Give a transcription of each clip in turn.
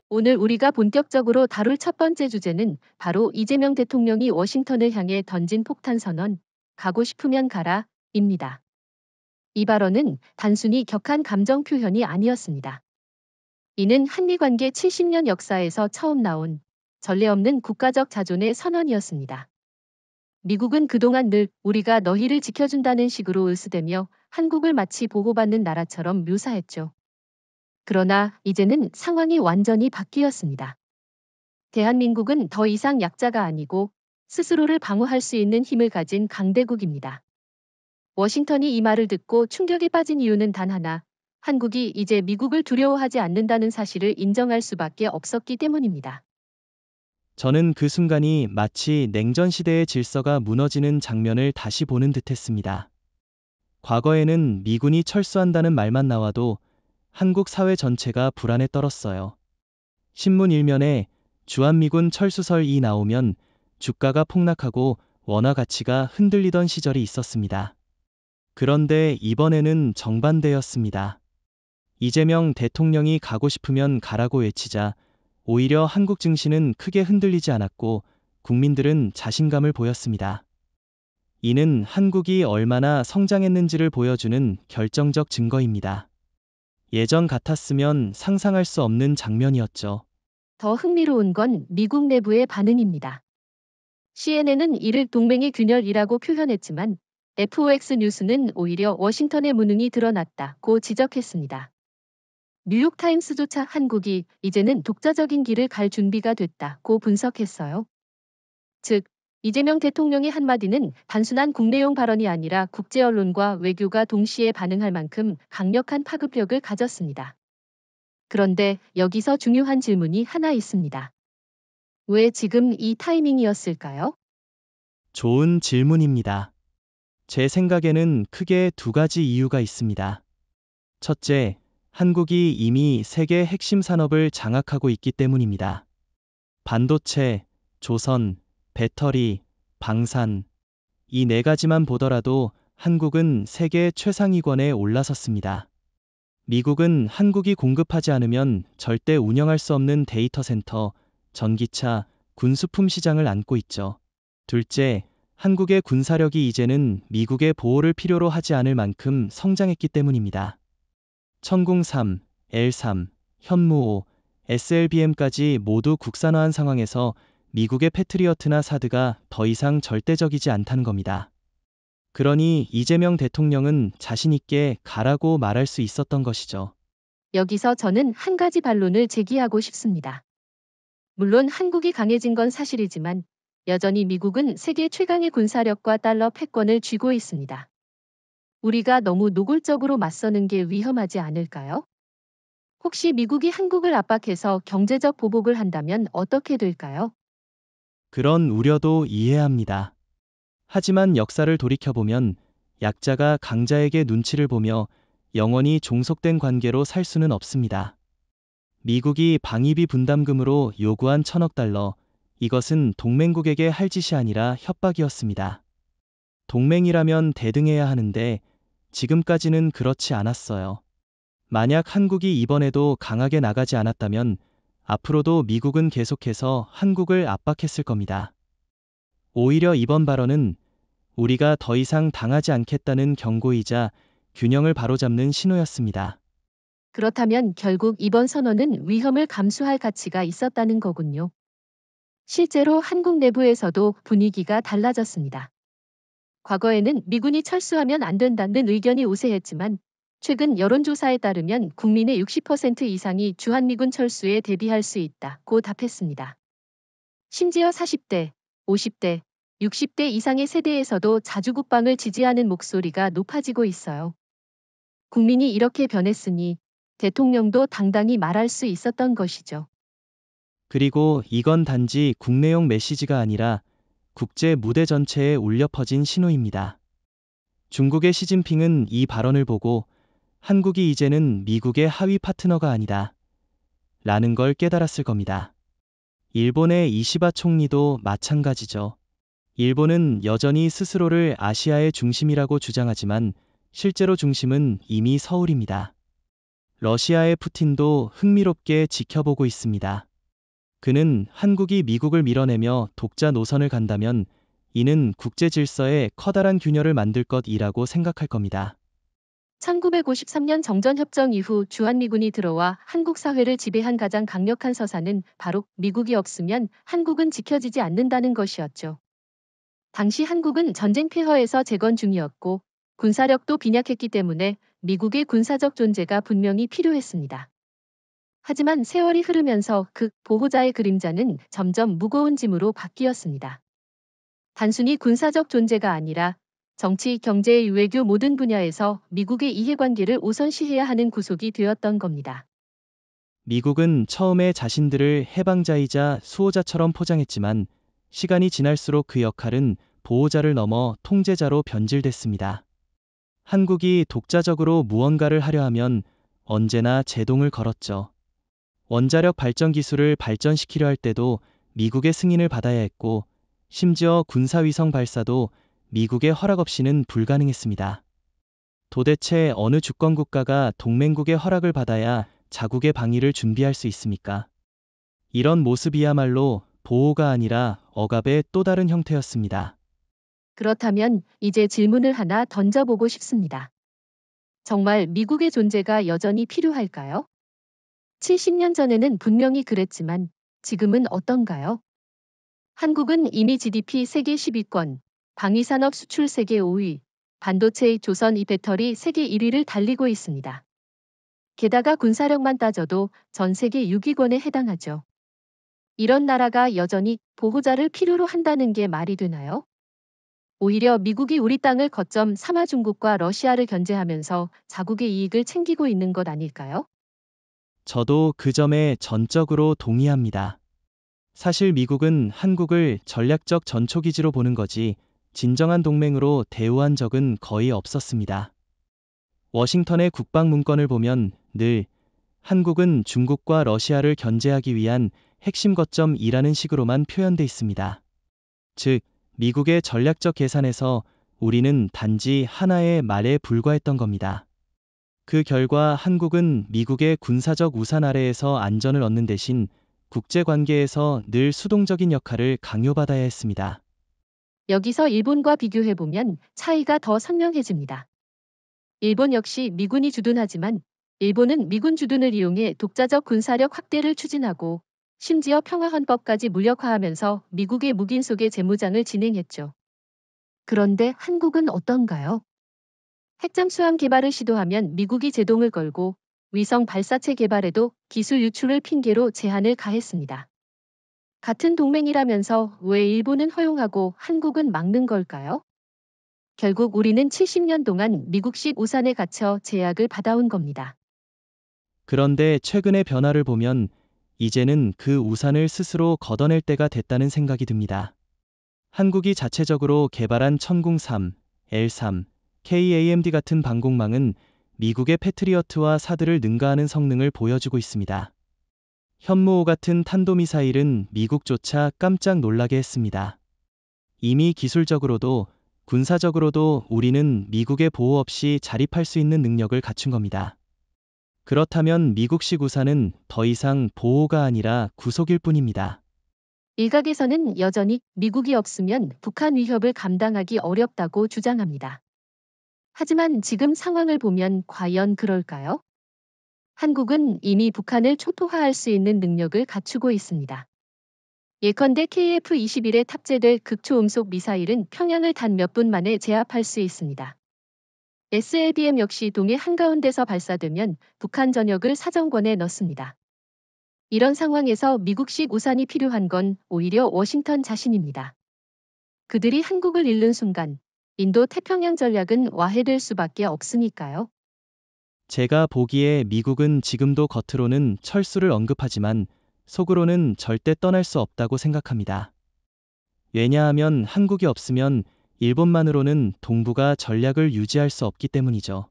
오늘 우리가 본격적으로 다룰 첫 번째 주제는 바로 이재명 대통령이 워싱턴을 향해 던진 폭탄 선언, 가고 싶으면 가라,입니다. 이 발언은 단순히 격한 감정 표현이 아니었습니다. 이는 한미 관계 70년 역사에서 처음 나온 전례 없는 국가적 자존의 선언이었습니다. 미국은 그동안 늘 우리가 너희를 지켜준다는 식으로 으스대며 한국을 마치 보호받는 나라처럼 묘사했죠. 그러나 이제는 상황이 완전히 바뀌었습니다. 대한민국은 더 이상 약자가 아니고 스스로를 방어할 수 있는 힘을 가진 강대국입니다. 워싱턴이 이 말을 듣고 충격에 빠진 이유는 단 하나, 한국이 이제 미국을 두려워하지 않는다는 사실을 인정할 수밖에 없었기 때문입니다. 저는 그 순간이 마치 냉전 시대의 질서가 무너지는 장면을 다시 보는 듯했습니다. 과거에는 미군이 철수한다는 말만 나와도 한국 사회 전체가 불안에 떨었어요. 신문 일면에 주한미군 철수설이 나오면 주가가 폭락하고 원화 가치가 흔들리던 시절이 있었습니다. 그런데 이번에는 정반대였습니다. 이재명 대통령이 가고 싶으면 가라고 외치자 오히려 한국 증시는 크게 흔들리지 않았고 국민들은 자신감을 보였습니다. 이는 한국이 얼마나 성장했는지를 보여주는 결정적 증거입니다. 예전 같았으면 상상할 수 없는 장면이었죠. 더 흥미로운 건 미국 내부의 반응입니다. CNN은 이를 동맹의 균열이라고 표현했지만 FOX 뉴스는 오히려 워싱턴의 무능이 드러났다고 지적했습니다. 뉴욕타임스조차 한국이 이제는 독자적인 길을 갈 준비가 됐다고 분석했어요. 즉, 이재명 대통령의 한마디는 단순한 국내용 발언이 아니라 국제 언론과 외교가 동시에 반응할 만큼 강력한 파급력을 가졌습니다. 그런데 여기서 중요한 질문이 하나 있습니다. 왜 지금 이 타이밍이었을까요? 좋은 질문입니다. 제 생각에는 크게 두 가지 이유가 있습니다. 첫째, 한국이 이미 세계 핵심 산업을 장악하고 있기 때문입니다. 반도체, 조선, 배터리, 방산, 이 네 가지만 보더라도 한국은 세계 최상위권에 올라섰습니다. 미국은 한국이 공급하지 않으면 절대 운영할 수 없는 데이터 센터, 전기차, 군수품 시장을 안고 있죠. 둘째, 한국의 군사력이 이제는 미국의 보호를 필요로 하지 않을 만큼 성장했기 때문입니다. 천궁3, L3, 현무5, SLBM까지 모두 국산화한 상황에서 미국의 패트리어트나 사드가 더 이상 절대적이지 않다는 겁니다. 그러니 이재명 대통령은 자신 있게 가라고 말할 수 있었던 것이죠. 여기서 저는 한 가지 반론을 제기하고 싶습니다. 물론 한국이 강해진 건 사실이지만 여전히 미국은 세계 최강의 군사력과 달러 패권을 쥐고 있습니다. 우리가 너무 노골적으로 맞서는 게 위험하지 않을까요? 혹시 미국이 한국을 압박해서 경제적 보복을 한다면 어떻게 될까요? 그런 우려도 이해합니다. 하지만 역사를 돌이켜보면 약자가 강자에게 눈치를 보며 영원히 종속된 관계로 살 수는 없습니다. 미국이 방위비 분담금으로 요구한 1,000억 달러, 이것은 동맹국에게 할 짓이 아니라 협박이었습니다. 동맹이라면 대등해야 하는데 지금까지는 그렇지 않았어요. 만약 한국이 이번에도 강하게 나가지 않았다면 앞으로도 미국은 계속해서 한국을 압박했을 겁니다. 오히려 이번 발언은 우리가 더 이상 당하지 않겠다는 경고이자 균형을 바로잡는 신호였습니다. 그렇다면 결국 이번 선언은 위험을 감수할 가치가 있었다는 거군요. 실제로 한국 내부에서도 분위기가 달라졌습니다. 과거에는 미군이 철수하면 안 된다는 의견이 우세했지만 최근 여론조사에 따르면 국민의 60% 이상이 주한미군 철수에 대비할 수 있다고 답했습니다. 심지어 40대, 50대, 60대 이상의 세대에서도 자주국방을 지지하는 목소리가 높아지고 있어요. 국민이 이렇게 변했으니 대통령도 당당히 말할 수 있었던 것이죠. 그리고 이건 단지 국내용 메시지가 아니라 국제 무대 전체에 울려 퍼진 신호입니다. 중국의 시진핑은 이 발언을 보고 한국이 이제는 미국의 하위 파트너가 아니다 라는 걸 깨달았을 겁니다. 일본의 이시바 총리도 마찬가지죠. 일본은 여전히 스스로를 아시아의 중심이라고 주장하지만 실제로 중심은 이미 서울입니다. 러시아의 푸틴도 흥미롭게 지켜보고 있습니다. 그는 한국이 미국을 밀어내며 독자 노선을 간다면 이는 국제 질서에 커다란 균열을 만들 것이라고 생각할 겁니다. 1953년 정전협정 이후 주한미군이 들어와 한국 사회를 지배한 가장 강력한 서사는 바로 미국이 없으면 한국은 지켜지지 않는다는 것이었죠. 당시 한국은 전쟁 폐허에서 재건 중이었고 군사력도 빈약했기 때문에 미국의 군사적 존재가 분명히 필요했습니다. 하지만 세월이 흐르면서 그 보호자의 그림자는 점점 무거운 짐으로 바뀌었습니다. 단순히 군사적 존재가 아니라 정치, 경제, 외교 모든 분야에서 미국의 이해관계를 우선시해야 하는 구속이 되었던 겁니다. 미국은 처음에 자신들을 해방자이자 수호자처럼 포장했지만 시간이 지날수록 그 역할은 보호자를 넘어 통제자로 변질됐습니다. 한국이 독자적으로 무언가를 하려 하면 언제나 제동을 걸었죠. 원자력 발전 기술을 발전시키려 할 때도 미국의 승인을 받아야 했고, 심지어 군사위성 발사도 미국의 허락 없이는 불가능했습니다. 도대체 어느 주권 국가가 동맹국의 허락을 받아야 자국의 방위를 준비할 수 있습니까? 이런 모습이야말로 보호가 아니라 억압의 또 다른 형태였습니다. 그렇다면 이제 질문을 하나 던져보고 싶습니다. 정말 미국의 존재가 여전히 필요할까요? 70년 전에는 분명히 그랬지만 지금은 어떤가요? 한국은 이미 GDP 세계 10위권, 방위산업 수출 세계 5위, 반도체 조선 배터리 세계 1위를 달리고 있습니다. 게다가 군사력만 따져도 전 세계 6위권에 해당하죠. 이런 나라가 여전히 보호자를 필요로 한다는 게 말이 되나요? 오히려 미국이 우리 땅을 거점 삼아 중국과 러시아를 견제하면서 자국의 이익을 챙기고 있는 것 아닐까요? 저도 그 점에 전적으로 동의합니다. 사실 미국은 한국을 전략적 전초기지로 보는 거지 진정한 동맹으로 대우한 적은 거의 없었습니다. 워싱턴의 국방문건을 보면 늘 한국은 중국과 러시아를 견제하기 위한 핵심 거점이라는 식으로만 표현돼 있습니다. 즉, 미국의 전략적 계산에서 우리는 단지 하나의 말에 불과했던 겁니다. 그 결과 한국은 미국의 군사적 우산 아래에서 안전을 얻는 대신 국제 관계에서 늘 수동적인 역할을 강요받아야 했습니다. 여기서 일본과 비교해보면 차이가 더 선명해집니다. 일본 역시 미군이 주둔하지만 일본은 미군 주둔을 이용해 독자적 군사력 확대를 추진하고 심지어 평화헌법까지 무력화하면서 미국의 묵인 속의 재무장을 진행했죠. 그런데 한국은 어떤가요? 핵잠수함 개발을 시도하면 미국이 제동을 걸고 위성 발사체 개발에도 기술 유출을 핑계로 제한을 가했습니다. 같은 동맹이라면서 왜 일본은 허용하고 한국은 막는 걸까요? 결국 우리는 70년 동안 미국식 우산에 갇혀 제약을 받아온 겁니다. 그런데 최근의 변화를 보면 이제는 그 우산을 스스로 걷어낼 때가 됐다는 생각이 듭니다. 한국이 자체적으로 개발한 천궁-3, L-3, KAMD 같은 방공망은 미국의 패트리어트와 사드를 능가하는 성능을 보여주고 있습니다. 현무5 같은 탄도미사일은 미국조차 깜짝 놀라게 했습니다. 이미 기술적으로도 군사적으로도 우리는 미국의 보호 없이 자립할 수 있는 능력을 갖춘 겁니다. 그렇다면 미국식 우산은 더 이상 보호가 아니라 구속일 뿐입니다. 일각에서는 여전히 미국이 없으면 북한 위협을 감당하기 어렵다고 주장합니다. 하지만 지금 상황을 보면 과연 그럴까요? 한국은 이미 북한을 초토화할 수 있는 능력을 갖추고 있습니다. 예컨대 KF-21에 탑재될 극초음속 미사일은 평양을 단 몇 분 만에 제압할 수 있습니다. SLBM 역시 동해 한가운데서 발사되면 북한 전역을 사정권에 넣습니다. 이런 상황에서 미국식 우산이 필요한 건 오히려 워싱턴 자신입니다. 그들이 한국을 잃는 순간 인도 태평양 전략은 와해될 수밖에 없으니까요. 제가 보기에 미국은 지금도 겉으로는 철수를 언급하지만 속으로는 절대 떠날 수 없다고 생각합니다. 왜냐하면 한국이 없으면 일본만으로는 동북아 전략을 유지할 수 없기 때문이죠.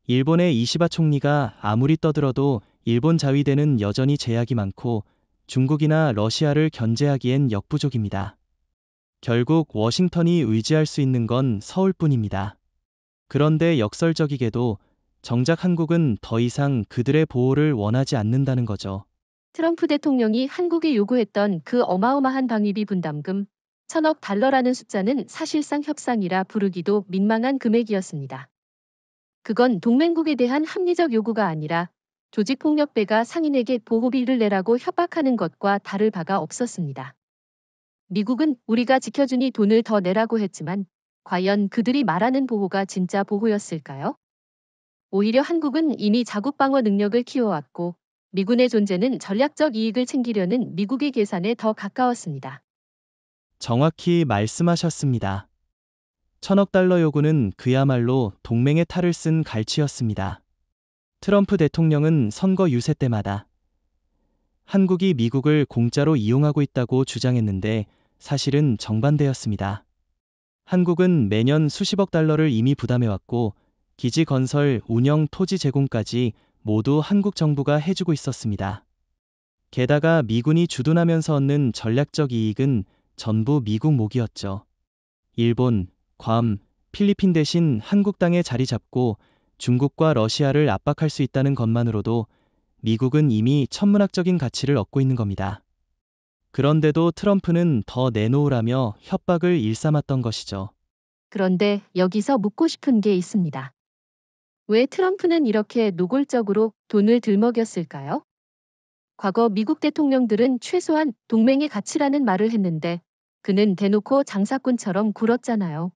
일본의 이시바 총리가 아무리 떠들어도 일본 자위대는 여전히 제약이 많고 중국이나 러시아를 견제하기엔 역부족입니다. 결국 워싱턴이 의지할 수 있는 건 서울뿐입니다. 그런데 역설적이게도 정작 한국은 더 이상 그들의 보호를 원하지 않는다는 거죠. 트럼프 대통령이 한국이 요구했던 그 어마어마한 방위비 분담금 1,000억 달러라는 숫자는 사실상 협상이라 부르기도 민망한 금액이었습니다. 그건 동맹국에 대한 합리적 요구가 아니라 조직폭력배가 상인에게 보호비를 내라고 협박하는 것과 다를 바가 없었습니다. 미국은 우리가 지켜주니 돈을 더 내라고 했지만 과연 그들이 말하는 보호가 진짜 보호였을까요? 오히려 한국은 이미 자국 방어 능력을 키워왔고 미군의 존재는 전략적 이익을 챙기려는 미국의 계산에 더 가까웠습니다. 정확히 말씀하셨습니다. 1,000억 달러 요구는 그야말로 동맹의 탈을 쓴 갈취였습니다. 트럼프 대통령은 선거 유세 때마다 한국이 미국을 공짜로 이용하고 있다고 주장했는데 사실은 정반대였습니다. 한국은 매년 수십억 달러를 이미 부담해왔고 기지 건설, 운영, 토지 제공까지 모두 한국 정부가 해주고 있었습니다. 게다가 미군이 주둔하면서 얻는 전략적 이익은 전부 미국 몫이었죠. 일본, 괌, 필리핀 대신 한국 땅에 자리 잡고 중국과 러시아를 압박할 수 있다는 것만으로도 미국은 이미 천문학적인 가치를 얻고 있는 겁니다. 그런데도 트럼프는 더 내놓으라며 협박을 일삼았던 것이죠. 그런데 여기서 묻고 싶은 게 있습니다. 왜 트럼프는 이렇게 노골적으로 돈을 들먹였을까요? 과거 미국 대통령들은 최소한 동맹의 가치라는 말을 했는데 그는 대놓고 장사꾼처럼 굴었잖아요.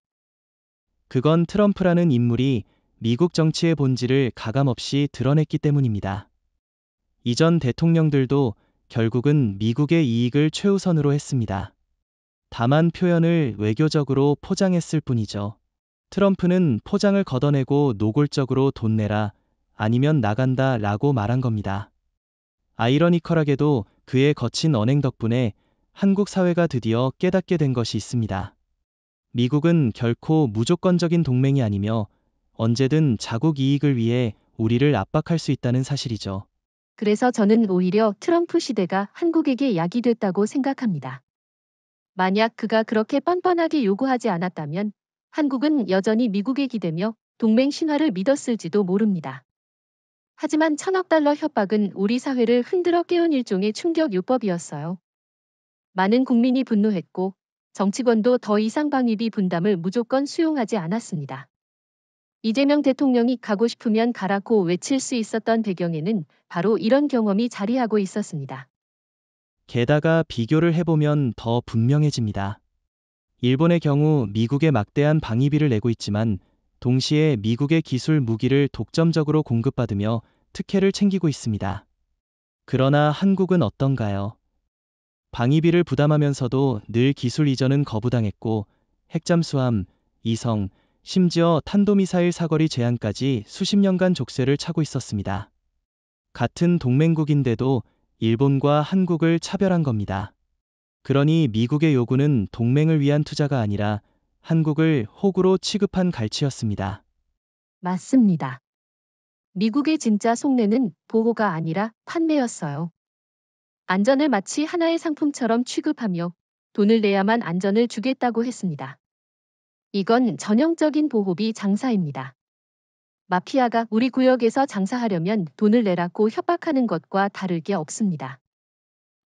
그건 트럼프라는 인물이 미국 정치의 본질을 가감없이 드러냈기 때문입니다. 이전 대통령들도 결국은 미국의 이익을 최우선으로 했습니다. 다만 표현을 외교적으로 포장했을 뿐이죠. 트럼프는 포장을 걷어내고 노골적으로 돈 내라, 아니면 나간다 라고 말한 겁니다. 아이러니컬하게도 그의 거친 언행 덕분에 한국 사회가 드디어 깨닫게 된 것이 있습니다. 미국은 결코 무조건적인 동맹이 아니며 언제든 자국 이익을 위해 우리를 압박할 수 있다는 사실이죠. 그래서 저는 오히려 트럼프 시대가 한국에게 약이 됐다고 생각합니다. 만약 그가 그렇게 뻔뻔하게 요구하지 않았다면 한국은 여전히 미국에 기대며 동맹 신화를 믿었을지도 모릅니다. 하지만 1,000억 달러 협박은 우리 사회를 흔들어 깨운 일종의 충격 요법이었어요. 많은 국민이 분노했고 정치권도 더 이상 방위비 분담을 무조건 수용하지 않았습니다. 이재명 대통령이 가고 싶으면 가라고 외칠 수 있었던 배경에는 바로 이런 경험이 자리하고 있었습니다. 게다가 비교를 해보면 더 분명해집니다. 일본의 경우 미국에 막대한 방위비를 내고 있지만 동시에 미국의 기술 무기를 독점적으로 공급받으며 특혜를 챙기고 있습니다. 그러나 한국은 어떤가요? 방위비를 부담하면서도 늘 기술 이전은 거부당했고 핵잠수함, 이성, 심지어 탄도미사일 사거리 제한까지 수십 년간 족쇄를 차고 있었습니다. 같은 동맹국인데도 일본과 한국을 차별한 겁니다. 그러니 미국의 요구는 동맹을 위한 투자가 아니라 한국을 호구로 취급한 갈취였습니다. 맞습니다. 미국의 진짜 속내는 보호가 아니라 판매였어요. 안전을 마치 하나의 상품처럼 취급하며 돈을 내야만 안전을 주겠다고 했습니다. 이건 전형적인 보호비 장사입니다. 마피아가 우리 구역에서 장사하려면 돈을 내라고 협박하는 것과 다를 게 없습니다.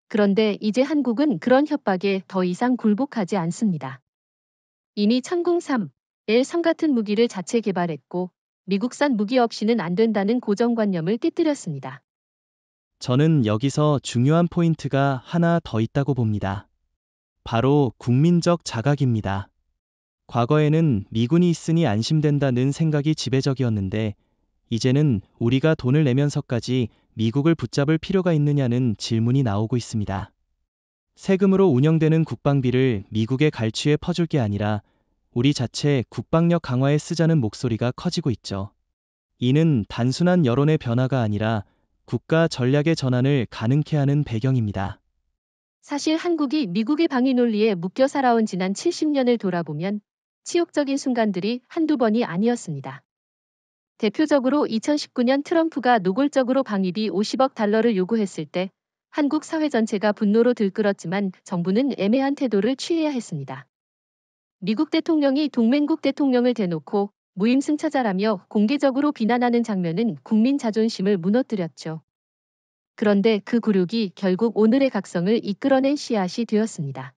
그런데 이제 한국은 그런 협박에 더 이상 굴복하지 않습니다. 이미 천궁3, L3 같은 무기를 자체 개발했고 미국산 무기 없이는 안 된다는 고정관념을 깨뜨렸습니다. 저는 여기서 중요한 포인트가 하나 더 있다고 봅니다. 바로 국민적 자각입니다. 과거에는 미군이 있으니 안심된다는 생각이 지배적이었는데 이제는 우리가 돈을 내면서까지 미국을 붙잡을 필요가 있느냐는 질문이 나오고 있습니다. 세금으로 운영되는 국방비를 미국의 갈취에 퍼줄 게 아니라 우리 자체 국방력 강화에 쓰자는 목소리가 커지고 있죠. 이는 단순한 여론의 변화가 아니라 국가 전략의 전환을 가능케 하는 배경입니다. 사실 한국이 미국의 방위 논리에 묶여 살아온 지난 70년을 돌아보면 치욕적인 순간들이 한두 번이 아니었습니다. 대표적으로 2019년 트럼프가 노골적으로 방위비 50억 달러를 요구했을 때 한국 사회 전체가 분노로 들끓었지만 정부는 애매한 태도를 취해야 했습니다. 미국 대통령이 동맹국 대통령을 대놓고 무임승차자라며 공개적으로 비난하는 장면은 국민 자존심을 무너뜨렸죠. 그런데 그 굴욕이 결국 오늘의 각성을 이끌어낸 씨앗이 되었습니다.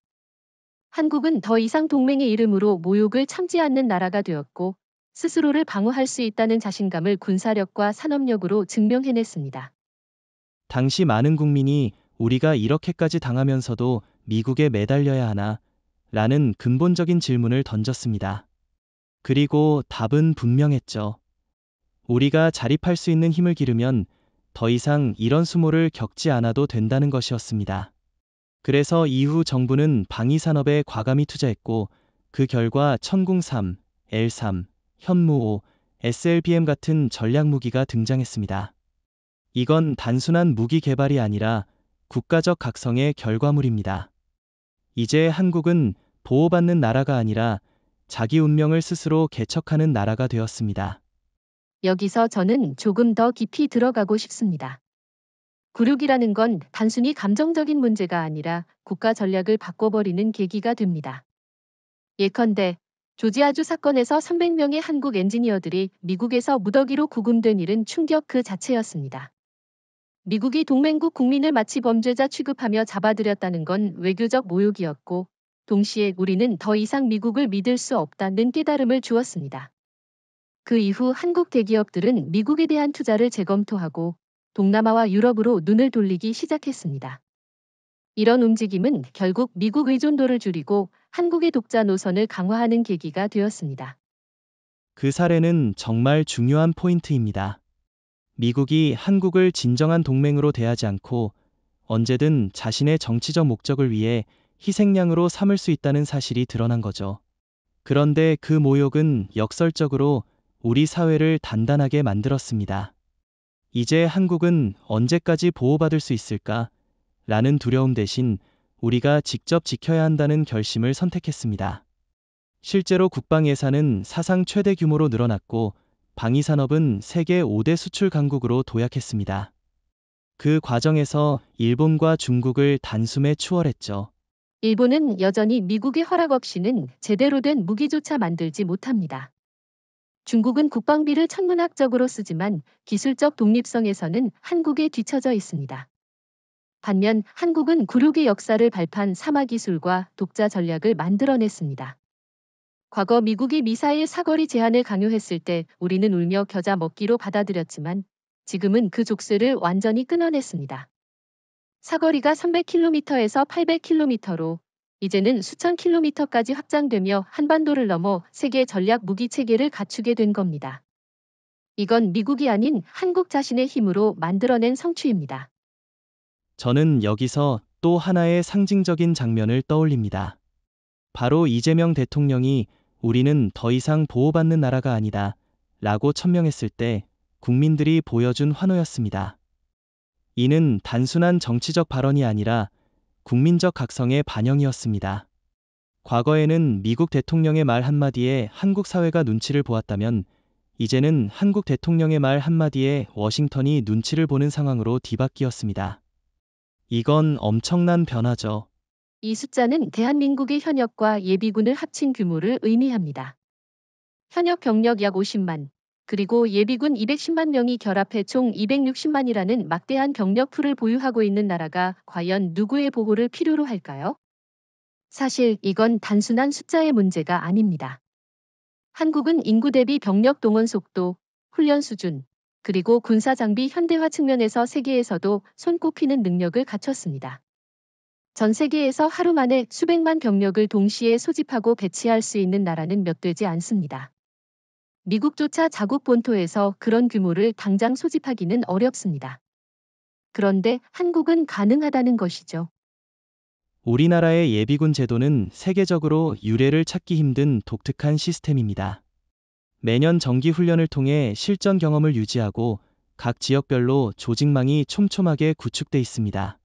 한국은 더 이상 동맹의 이름으로 모욕을 참지 않는 나라가 되었고 스스로를 방어할 수 있다는 자신감을 군사력과 산업력으로 증명해냈습니다. 당시 많은 국민이 우리가 이렇게까지 당하면서도 미국에 매달려야 하나? 라는 근본적인 질문을 던졌습니다. 그리고 답은 분명했죠. 우리가 자립할 수 있는 힘을 기르면 더 이상 이런 수모를 겪지 않아도 된다는 것이었습니다. 그래서 이후 정부는 방위산업에 과감히 투자했고 그 결과 천궁-3, L-3, 현무-5, SLBM 같은 전략무기가 등장했습니다. 이건 단순한 무기 개발이 아니라 국가적 각성의 결과물입니다. 이제 한국은 보호받는 나라가 아니라 자기 운명을 스스로 개척하는 나라가 되었습니다. 여기서 저는 조금 더 깊이 들어가고 싶습니다. 굴욕이라는 건 단순히 감정적인 문제가 아니라 국가 전략을 바꿔버리는 계기가 됩니다. 예컨대 조지아주 사건에서 300명의 한국 엔지니어들이 미국에서 무더기로 구금된 일은 충격 그 자체였습니다. 미국이 동맹국 국민을 마치 범죄자 취급하며 잡아들였다는 건 외교적 모욕이었고 동시에 우리는 더 이상 미국을 믿을 수 없다는 깨달음을 주었습니다. 그 이후 한국 대기업들은 미국에 대한 투자를 재검토하고 동남아와 유럽으로 눈을 돌리기 시작했습니다. 이런 움직임은 결국 미국 의존도를 줄이고 한국의 독자 노선을 강화하는 계기가 되었습니다. 그 사례는 정말 중요한 포인트입니다. 미국이 한국을 진정한 동맹으로 대하지 않고 언제든 자신의 정치적 목적을 위해 희생양으로 삼을 수 있다는 사실이 드러난 거죠. 그런데 그 모욕은 역설적으로 우리 사회를 단단하게 만들었습니다. 이제 한국은 언제까지 보호받을 수 있을까? 라는 두려움 대신 우리가 직접 지켜야 한다는 결심을 선택했습니다. 실제로 국방 예산은 사상 최대 규모로 늘어났고 방위산업은 세계 5대 수출 강국으로 도약했습니다. 그 과정에서 일본과 중국을 단숨에 추월했죠. 일본은 여전히 미국의 허락 없이는 제대로 된 무기조차 만들지 못합니다. 중국은 국방비를 천문학적으로 쓰지만 기술적 독립성에서는 한국에 뒤처져 있습니다. 반면 한국은 굴욕의 역사를 발판 삼화기술과 독자 전략을 만들어냈습니다. 과거 미국이 미사일 사거리 제한을 강요했을 때 우리는 울며 겨자 먹기로 받아들였지만 지금은 그 족쇄를 완전히 끊어냈습니다. 사거리가 300km에서 800km로 이제는 수천 킬로미터까지 확장되며 한반도를 넘어 세계 전략 무기 체계를 갖추게 된 겁니다. 이건 미국이 아닌 한국 자신의 힘으로 만들어낸 성취입니다. 저는 여기서 또 하나의 상징적인 장면을 떠올립니다. 바로 이재명 대통령이 우리는 더 이상 보호받는 나라가 아니다 라고 천명했을 때 국민들이 보여준 환호였습니다. 이는 단순한 정치적 발언이 아니라 국민적 각성의 반영이었습니다. 과거에는 미국 대통령의 말 한마디에 한국 사회가 눈치를 보았다면 이제는 한국 대통령의 말 한마디에 워싱턴이 눈치를 보는 상황으로 뒤바뀌었습니다. 이건 엄청난 변화죠. 이 숫자는 대한민국의 현역과 예비군을 합친 규모를 의미합니다. 현역 병력 약 50만, 그리고 예비군 210만 명이 결합해 총 260만이라는 막대한 병력풀을 보유하고 있는 나라가 과연 누구의 보호를 필요로 할까요? 사실 이건 단순한 숫자의 문제가 아닙니다. 한국은 인구 대비 병력 동원 속도, 훈련 수준, 그리고 군사 장비 현대화 측면에서 세계에서도 손꼽히는 능력을 갖췄습니다. 전 세계에서 하루 만에 수백만 병력을 동시에 소집하고 배치할 수 있는 나라는 몇 되지 않습니다. 미국조차 자국 본토에서 그런 규모를 당장 소집하기는 어렵습니다. 그런데 한국은 가능하다는 것이죠. 우리나라의 예비군 제도는 세계적으로 유례를 찾기 힘든 독특한 시스템입니다. 매년 정기 훈련을 통해 실전 경험을 유지하고 각 지역별로 조직망이 촘촘하게 구축돼 있습니다.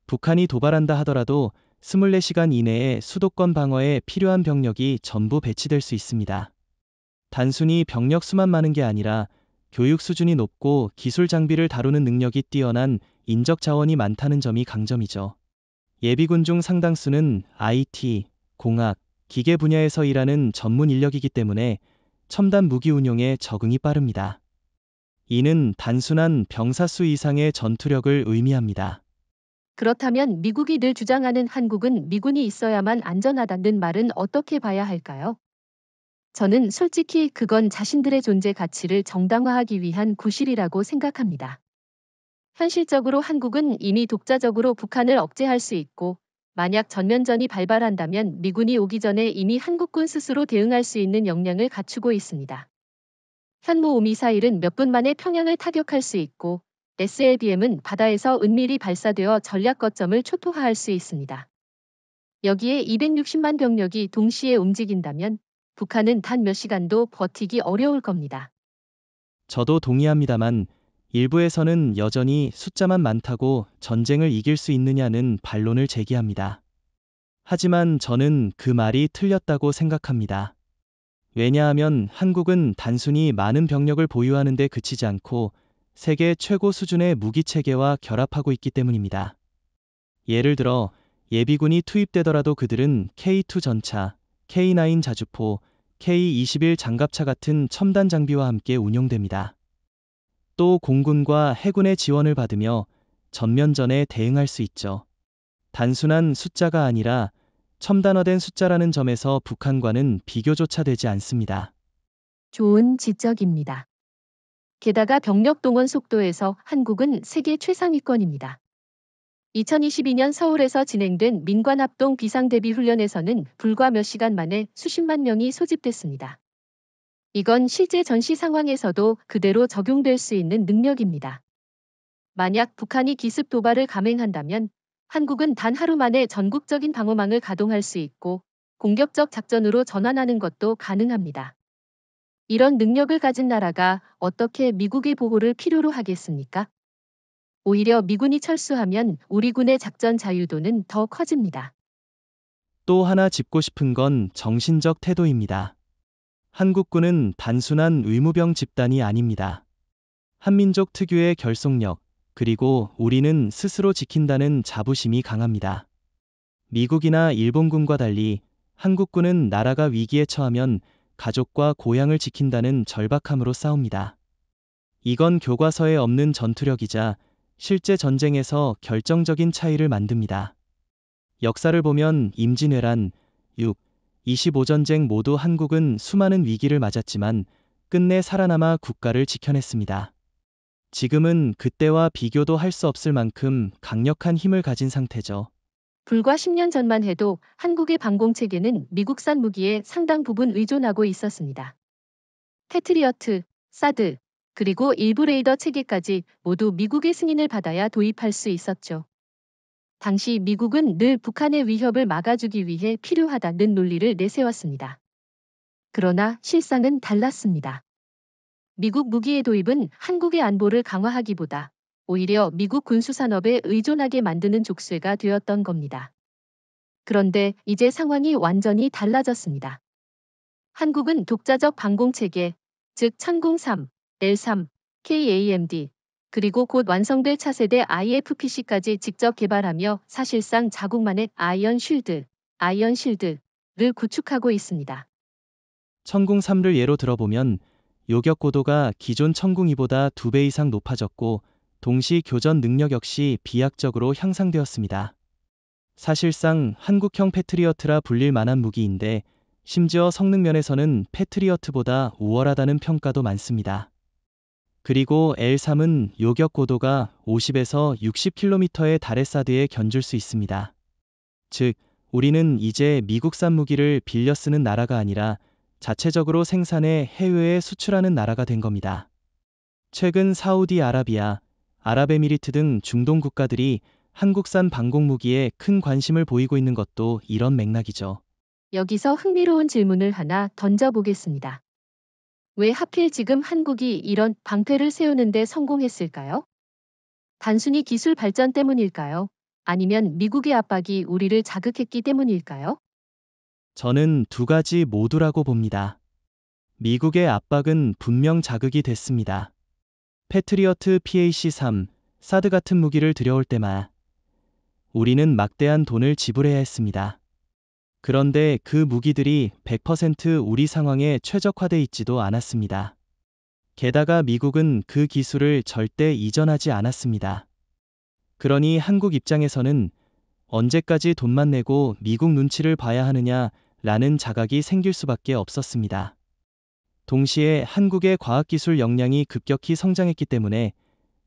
북한이 도발한다 하더라도 24시간 이내에 수도권 방어에 필요한 병력이 전부 배치될 수 있습니다. 단순히 병력 수만 많은 게 아니라 교육 수준이 높고 기술 장비를 다루는 능력이 뛰어난 인적 자원이 많다는 점이 강점이죠. 예비군 중 상당수는 IT, 공학, 기계 분야에서 일하는 전문 인력이기 때문에 첨단 무기 운용에 적응이 빠릅니다. 이는 단순한 병사수 이상의 전투력을 의미합니다. 그렇다면 미국이 늘 주장하는 한국은 미군이 있어야만 안전하다는 말은 어떻게 봐야 할까요? 저는 솔직히 그건 자신들의 존재 가치를 정당화하기 위한 구실이라고 생각합니다. 현실적으로 한국은 이미 독자적으로 북한을 억제할 수 있고, 만약 전면전이 발발한다면 미군이 오기 전에 이미 한국군 스스로 대응할 수 있는 역량을 갖추고 있습니다. 현무 5미사일은 몇 분 만에 평양을 타격할 수 있고, SLBM은 바다에서 은밀히 발사되어 전략 거점을 초토화할 수 있습니다. 여기에 260만 병력이 동시에 움직인다면 북한은 단 몇 시간도 버티기 어려울 겁니다. 저도 동의합니다만 일부에서는 여전히 숫자만 많다고 전쟁을 이길 수 있느냐는 반론을 제기합니다. 하지만 저는 그 말이 틀렸다고 생각합니다. 왜냐하면 한국은 단순히 많은 병력을 보유하는 데 그치지 않고 세계 최고 수준의 무기 체계와 결합하고 있기 때문입니다. 예를 들어 예비군이 투입되더라도 그들은 K2 전차, K9 자주포, K21 장갑차 같은 첨단 장비와 함께 운용됩니다. 또 공군과 해군의 지원을 받으며 전면전에 대응할 수 있죠. 단순한 숫자가 아니라 첨단화된 숫자라는 점에서 북한과는 비교조차 되지 않습니다. 좋은 지적입니다. 게다가 병력 동원 속도에서 한국은 세계 최상위권입니다. 2022년 서울에서 진행된 민관합동 비상대비 훈련에서는 불과 몇 시간 만에 수십만 명이 소집됐습니다. 이건 실제 전시 상황에서도 그대로 적용될 수 있는 능력입니다. 만약 북한이 기습 도발을 감행한다면 한국은 단 하루 만에 전국적인 방어망을 가동할 수 있고 공격적 작전으로 전환하는 것도 가능합니다. 이런 능력을 가진 나라가 어떻게 미국의 보호를 필요로 하겠습니까? 오히려 미군이 철수하면 우리 군의 작전 자유도는 더 커집니다. 또 하나 짚고 싶은 건 정신적 태도입니다. 한국군은 단순한 의무병 집단이 아닙니다. 한민족 특유의 결속력, 그리고 우리는 스스로 지킨다는 자부심이 강합니다. 미국이나 일본군과 달리 한국군은 나라가 위기에 처하면 가족과 고향을 지킨다는 절박함으로 싸웁니다. 이건 교과서에 없는 전투력이자 실제 전쟁에서 결정적인 차이를 만듭니다. 역사를 보면 임진왜란, 25전쟁 모두 한국은 수많은 위기를 맞았지만 끝내 살아남아 국가를 지켜냈습니다. 지금은 그때와 비교도 할 수 없을 만큼 강력한 힘을 가진 상태죠. 불과 10년 전만 해도 한국의 방공체계는 미국산 무기에 상당 부분 의존하고 있었습니다. 패트리어트, 사드, 그리고 일부 레이더 체계까지 모두 미국의 승인을 받아야 도입할 수 있었죠. 당시 미국은 늘 북한의 위협을 막아주기 위해 필요하다는 논리를 내세웠습니다. 그러나 실상은 달랐습니다. 미국 무기의 도입은 한국의 안보를 강화하기보다 오히려 미국 군수산업에 의존하게 만드는 족쇄가 되었던 겁니다. 그런데 이제 상황이 완전히 달라졌습니다. 한국은 독자적 방공체계, 즉 천궁3, L3, KAMD, 그리고 곧 완성될 차세대 IFPC까지 직접 개발하며 사실상 자국만의 아이언 실드를 구축하고 있습니다. 천궁 3를 예로 들어보면 요격 고도가 기존 천궁 2보다 2배 이상 높아졌고 동시 교전 능력 역시 비약적으로 향상되었습니다. 사실상 한국형 패트리어트라 불릴 만한 무기인데 심지어 성능 면에서는 패트리어트보다 우월하다는 평가도 많습니다. 그리고 L3은 요격 고도가 50에서 60km에 달해 사드에 견줄 수 있습니다. 즉, 우리는 이제 미국산 무기를 빌려 쓰는 나라가 아니라 자체적으로 생산해 해외에 수출하는 나라가 된 겁니다. 최근 사우디아라비아, 아랍에미리트 등 중동 국가들이 한국산 방공무기에 큰 관심을 보이고 있는 것도 이런 맥락이죠. 여기서 흥미로운 질문을 하나 던져보겠습니다. 왜 하필 지금 한국이 이런 방패를 세우는데 성공했을까요? 단순히 기술 발전 때문일까요? 아니면 미국의 압박이 우리를 자극했기 때문일까요? 저는 두 가지 모두라고 봅니다. 미국의 압박은 분명 자극이 됐습니다. 패트리어트 PAC-3, 사드 같은 무기를 들여올 때마다 우리는 막대한 돈을 지불해야 했습니다. 그런데 그 무기들이 100% 우리 상황에 최적화돼 있지도 않았습니다. 게다가 미국은 그 기술을 절대 이전하지 않았습니다. 그러니 한국 입장에서는 언제까지 돈만 내고 미국 눈치를 봐야 하느냐라는 자각이 생길 수밖에 없었습니다. 동시에 한국의 과학기술 역량이 급격히 성장했기 때문에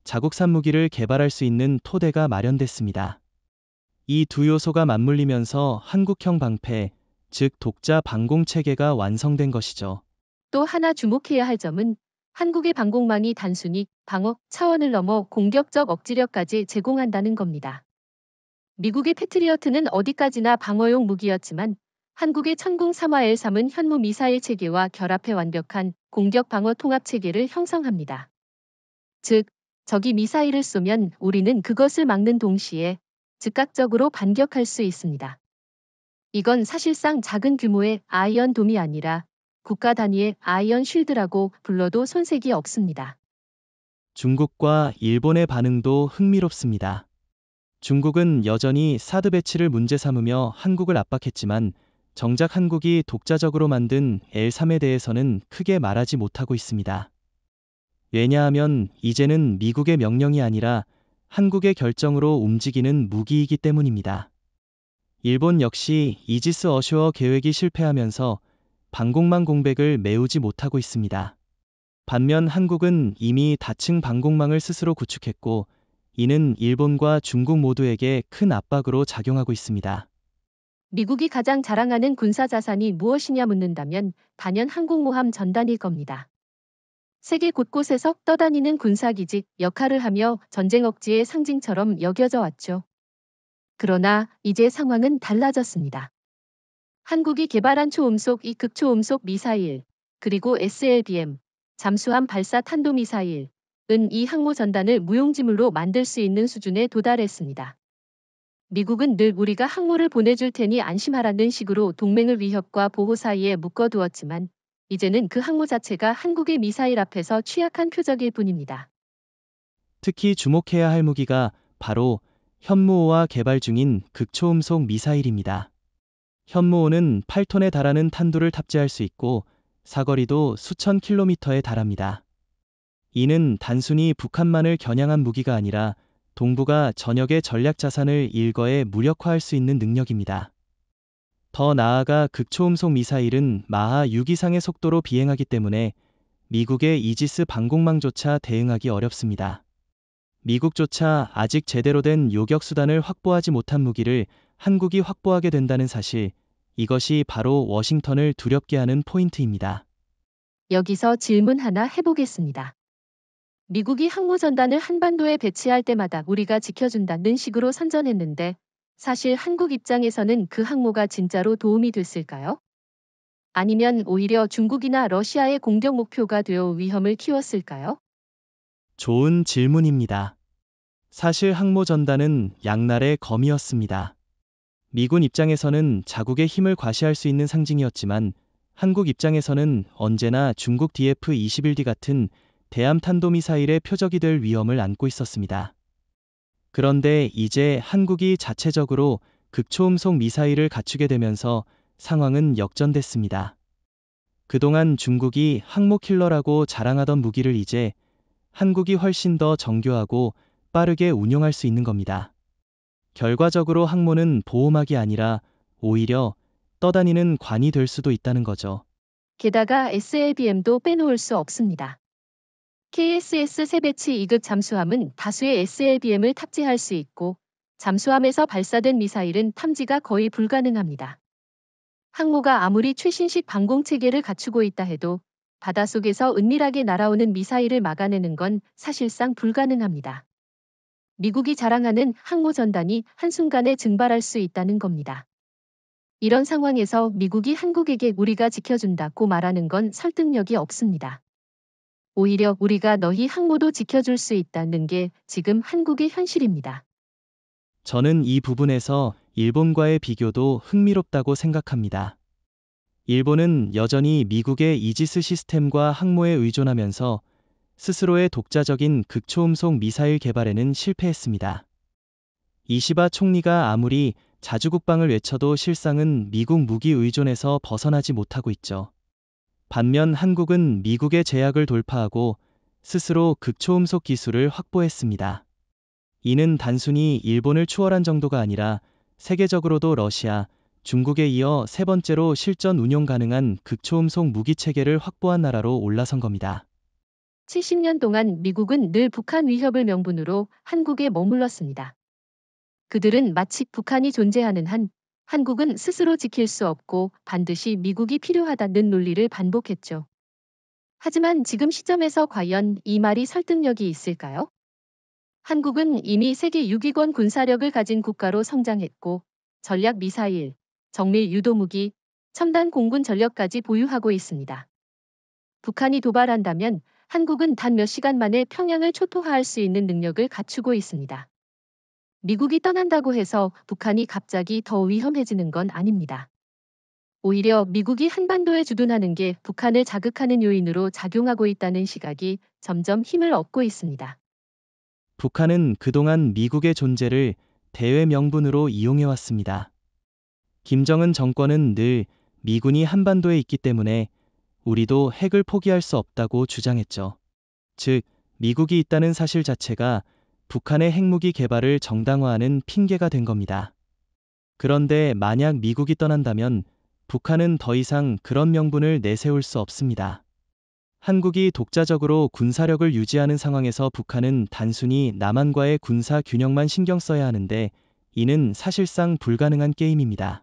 자국산 무기를 개발할 수 있는 토대가 마련됐습니다. 이 두 요소가 맞물리면서 한국형 방패, 즉 독자 방공 체계가 완성된 것이죠. 또 하나 주목해야 할 점은 한국의 방공망이 단순히 방어 차원을 넘어 공격적 억지력까지 제공한다는 겁니다. 미국의 패트리어트는 어디까지나 방어용 무기였지만 한국의 천궁 3화 L3은 현무 미사일 체계와 결합해 완벽한 공격 방어 통합 체계를 형성합니다. 즉, 적이 미사일을 쏘면 우리는 그것을 막는 동시에 즉각적으로 반격할 수 있습니다. 이건 사실상 작은 규모의 아이언 돔이 아니라 국가 단위의 아이언 쉴드라고 불러도 손색이 없습니다. 중국과 일본의 반응도 흥미롭습니다. 중국은 여전히 사드 배치를 문제 삼으며 한국을 압박했지만 정작 한국이 독자적으로 만든 L3에 대해서는 크게 말하지 못하고 있습니다. 왜냐하면 이제는 미국의 명령이 아니라 한국의 결정으로 움직이는 무기이기 때문입니다. 일본 역시 이지스 어쇼어 계획이 실패하면서 방공망 공백을 메우지 못하고 있습니다. 반면 한국은 이미 다층 방공망을 스스로 구축했고 이는 일본과 중국 모두에게 큰 압박으로 작용하고 있습니다. 미국이 가장 자랑하는 군사 자산이 무엇이냐 묻는다면 단연 항공모함 전단일 겁니다. 세계 곳곳에서 떠다니는 군사기지 역할을 하며 전쟁 억지의 상징처럼 여겨져 왔죠. 그러나 이제 상황은 달라졌습니다. 한국이 개발한 초음속 극초음속 미사일, 그리고 SLBM, 잠수함 발사 탄도미사일은 이 항모 전단을 무용지물로 만들 수 있는 수준에 도달했습니다. 미국은 늘 우리가 항모를 보내줄 테니 안심하라는 식으로 동맹을 위협과 보호 사이에 묶어두었지만 이제는 그 항모 자체가 한국의 미사일 앞에서 취약한 표적일 뿐입니다. 특히 주목해야 할 무기가 바로 현무5와 개발 중인 극초음속 미사일입니다. 현무5는 8톤에 달하는 탄두를 탑재할 수 있고 사거리도 수천 킬로미터에 달합니다. 이는 단순히 북한만을 겨냥한 무기가 아니라 동북아 전역의 전략 자산을 일거에 무력화할 수 있는 능력입니다. 더 나아가 극초음속 미사일은 마하 6 이상의 속도로 비행하기 때문에 미국의 이지스 방공망조차 대응하기 어렵습니다. 미국조차 아직 제대로 된 요격 수단을 확보하지 못한 무기를 한국이 확보하게 된다는 사실, 이것이 바로 워싱턴을 두렵게 하는 포인트입니다. 여기서 질문 하나 해보겠습니다. 미국이 항모전단을 한반도에 배치할 때마다 우리가 지켜준다는 식으로 선전했는데 사실 한국 입장에서는 그 항모가 진짜로 도움이 됐을까요? 아니면 오히려 중국이나 러시아의 공격 목표가 되어 위험을 키웠을까요? 좋은 질문입니다. 사실 항모전단은 양날의 검이었습니다. 미군 입장에서는 자국의 힘을 과시할 수 있는 상징이었지만 한국 입장에서는 언제나 중국 DF-21D 같은 대함 탄도미사일의 표적이 될 위험을 안고 있었습니다. 그런데 이제 한국이 자체적으로 극초음속 미사일을 갖추게 되면서 상황은 역전됐습니다. 그동안 중국이 항모킬러라고 자랑하던 무기를 이제 한국이 훨씬 더 정교하고 빠르게 운용할 수 있는 겁니다. 결과적으로 항모는 보호막이 아니라 오히려 떠다니는 관이 될 수도 있다는 거죠. 게다가 SLBM도 빼놓을 수 없습니다. KSS 세배치 2급 잠수함은 다수의 SLBM을 탑재할 수 있고 잠수함에서 발사된 미사일은 탐지가 거의 불가능합니다. 항모가 아무리 최신식 방공체계를 갖추고 있다 해도 바닷속에서 은밀하게 날아오는 미사일을 막아내는 건 사실상 불가능합니다. 미국이 자랑하는 항모 전단이 한순간에 증발할 수 있다는 겁니다. 이런 상황에서 미국이 한국에게 우리가 지켜준다고 말하는 건 설득력이 없습니다. 오히려 우리가 너희 항모도 지켜줄 수 있다는 게 지금 한국의 현실입니다. 저는 이 부분에서 일본과의 비교도 흥미롭다고 생각합니다. 일본은 여전히 미국의 이지스 시스템과 항모에 의존하면서 스스로의 독자적인 극초음속 미사일 개발에는 실패했습니다. 이시바 총리가 아무리 자주국방을 외쳐도 실상은 미국 무기 의존에서 벗어나지 못하고 있죠. 반면 한국은 미국의 제약을 돌파하고 스스로 극초음속 기술을 확보했습니다. 이는 단순히 일본을 추월한 정도가 아니라 세계적으로도 러시아, 중국에 이어 세 번째로 실전 운용 가능한 극초음속 무기 체계를 확보한 나라로 올라선 겁니다. 70년 동안 미국은 늘 북한 위협을 명분으로 한국에 머물렀습니다. 그들은 마치 북한이 존재하는 한 한국은 스스로 지킬 수 없고 반드시 미국이 필요하다는 논리를 반복했죠. 하지만 지금 시점에서 과연 이 말이 설득력이 있을까요? 한국은 이미 세계 6위권 군사력을 가진 국가로 성장했고 전략 미사일, 정밀 유도무기, 첨단 공군 전력까지 보유하고 있습니다. 북한이 도발한다면 한국은 단 몇 시간 만에 평양을 초토화할 수 있는 능력을 갖추고 있습니다. 미국이 떠난다고 해서 북한이 갑자기 더 위험해지는 건 아닙니다. 오히려 미국이 한반도에 주둔하는 게 북한을 자극하는 요인으로 작용하고 있다는 시각이 점점 힘을 얻고 있습니다. 북한은 그동안 미국의 존재를 대외 명분으로 이용해왔습니다. 김정은 정권은 늘 미군이 한반도에 있기 때문에 우리도 핵을 포기할 수 없다고 주장했죠. 즉, 미국이 있다는 사실 자체가 북한의 핵무기 개발을 정당화하는 핑계가 된 겁니다. 그런데 만약 미국이 떠난다면 북한은 더 이상 그런 명분을 내세울 수 없습니다. 한국이 독자적으로 군사력을 유지하는 상황에서 북한은 단순히 남한과의 군사 균형만 신경 써야 하는데 이는 사실상 불가능한 게임입니다.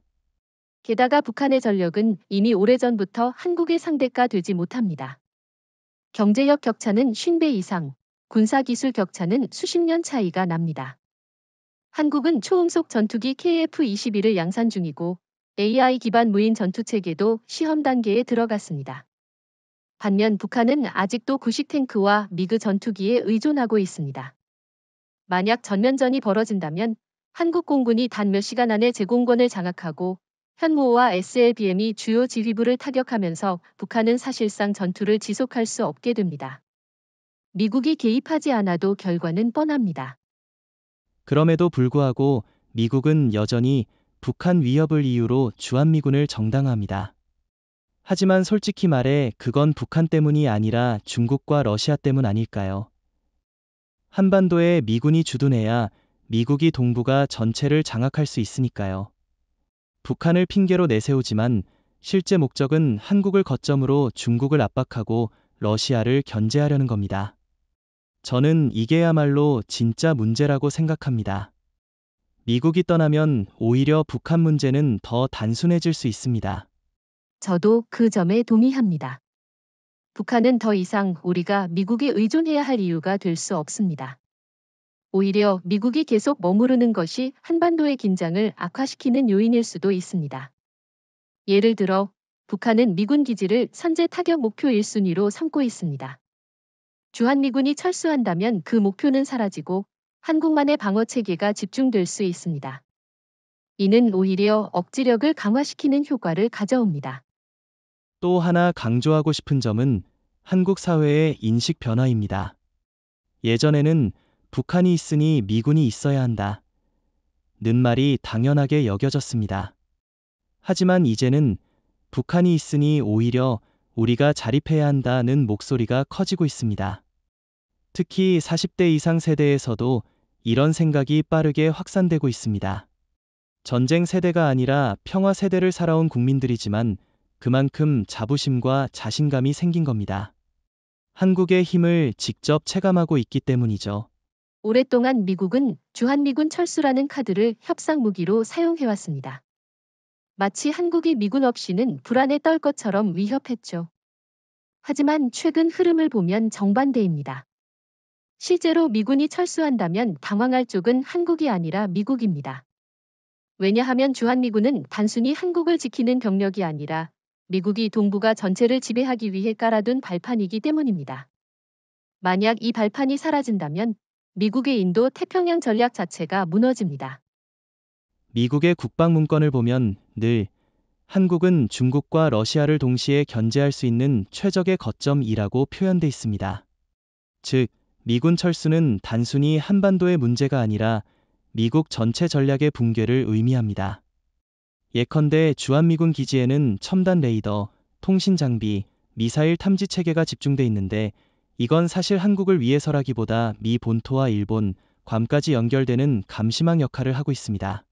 게다가 북한의 전력은 이미 오래전부터 한국의 상대가 되지 못합니다. 경제력 격차는 50배 이상, 군사기술 격차는 수십 년 차이가 납니다. 한국은 초음속 전투기 KF-21을 양산 중이고 AI 기반 무인 전투체계도 시험 단계에 들어갔습니다. 반면 북한은 아직도 구식 탱크와 미그 전투기에 의존하고 있습니다. 만약 전면전이 벌어진다면 한국 공군이 단 몇 시간 안에 제공권을 장악하고 현무호와 SLBM이 주요 지휘부를 타격하면서 북한은 사실상 전투를 지속할 수 없게 됩니다. 미국이 개입하지 않아도 결과는 뻔합니다. 그럼에도 불구하고 미국은 여전히 북한 위협을 이유로 주한미군을 정당화합니다. 하지만 솔직히 말해 그건 북한 때문이 아니라 중국과 러시아 때문 아닐까요? 한반도에 미군이 주둔해야 미국이 동북아 전체를 장악할 수 있으니까요. 북한을 핑계로 내세우지만 실제 목적은 한국을 거점으로 중국을 압박하고 러시아를 견제하려는 겁니다. 저는 이게야말로 진짜 문제라고 생각합니다. 미국이 떠나면 오히려 북한 문제는 더 단순해질 수 있습니다. 저도 그 점에 동의합니다. 북한은 더 이상 우리가 미국에 의존해야 할 이유가 될 수 없습니다. 오히려 미국이 계속 머무르는 것이 한반도의 긴장을 악화시키는 요인일 수도 있습니다. 예를 들어 북한은 미군 기지를 선제 타격 목표 1순위로 삼고 있습니다. 주한미군이 철수한다면 그 목표는 사라지고 한국만의 방어 체계가 집중될 수 있습니다. 이는 오히려 억지력을 강화시키는 효과를 가져옵니다. 또 하나 강조하고 싶은 점은 한국 사회의 인식 변화입니다. 예전에는 북한이 있으니 미군이 있어야 한다. 는 말이 당연하게 여겨졌습니다. 하지만 이제는 북한이 있으니 오히려 우리가 자립해야 한다는 목소리가 커지고 있습니다. 특히 40대 이상 세대에서도 이런 생각이 빠르게 확산되고 있습니다. 전쟁 세대가 아니라 평화 세대를 살아온 국민들이지만 그만큼 자부심과 자신감이 생긴 겁니다. 한국의 힘을 직접 체감하고 있기 때문이죠. 오랫동안 미국은 주한미군 철수라는 카드를 협상 무기로 사용해왔습니다. 마치 한국이 미군 없이는 불안에 떨 것처럼 위협했죠. 하지만 최근 흐름을 보면 정반대입니다. 실제로 미군이 철수한다면 당황할 쪽은 한국이 아니라 미국입니다. 왜냐하면 주한미군은 단순히 한국을 지키는 병력이 아니라 미국이 동북아 전체를 지배하기 위해 깔아둔 발판이기 때문입니다. 만약 이 발판이 사라진다면 미국의 인도 태평양 전략 자체가 무너집니다. 미국의 국방 문건을 보면 늘 한국은 중국과 러시아를 동시에 견제할 수 있는 최적의 거점이라고 표현돼 있습니다. 즉, 미군 철수는 단순히 한반도의 문제가 아니라 미국 전체 전략의 붕괴를 의미합니다. 예컨대 주한미군 기지에는 첨단 레이더, 통신 장비, 미사일 탐지 체계가 집중돼 있는데 이건 사실 한국을 위해서라기보다 미 본토와 일본, 괌까지 연결되는 감시망 역할을 하고 있습니다.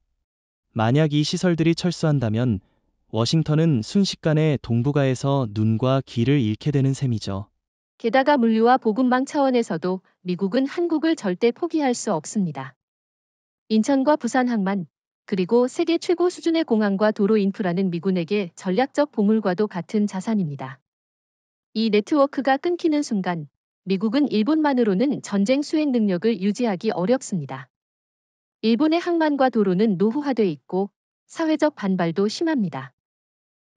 만약 이 시설들이 철수한다면 워싱턴은 순식간에 동북아에서 눈과 귀를 잃게 되는 셈이죠. 게다가 물류와 보급망 차원에서도 미국은 한국을 절대 포기할 수 없습니다. 인천과 부산 항만, 그리고 세계 최고 수준의 공항과 도로 인프라는 미군에게 전략적 보물과도 같은 자산입니다. 이 네트워크가 끊기는 순간 미국은 일본만으로는 전쟁 수행 능력을 유지하기 어렵습니다. 일본의 항만과 도로는 노후화돼 있고 사회적 반발도 심합니다.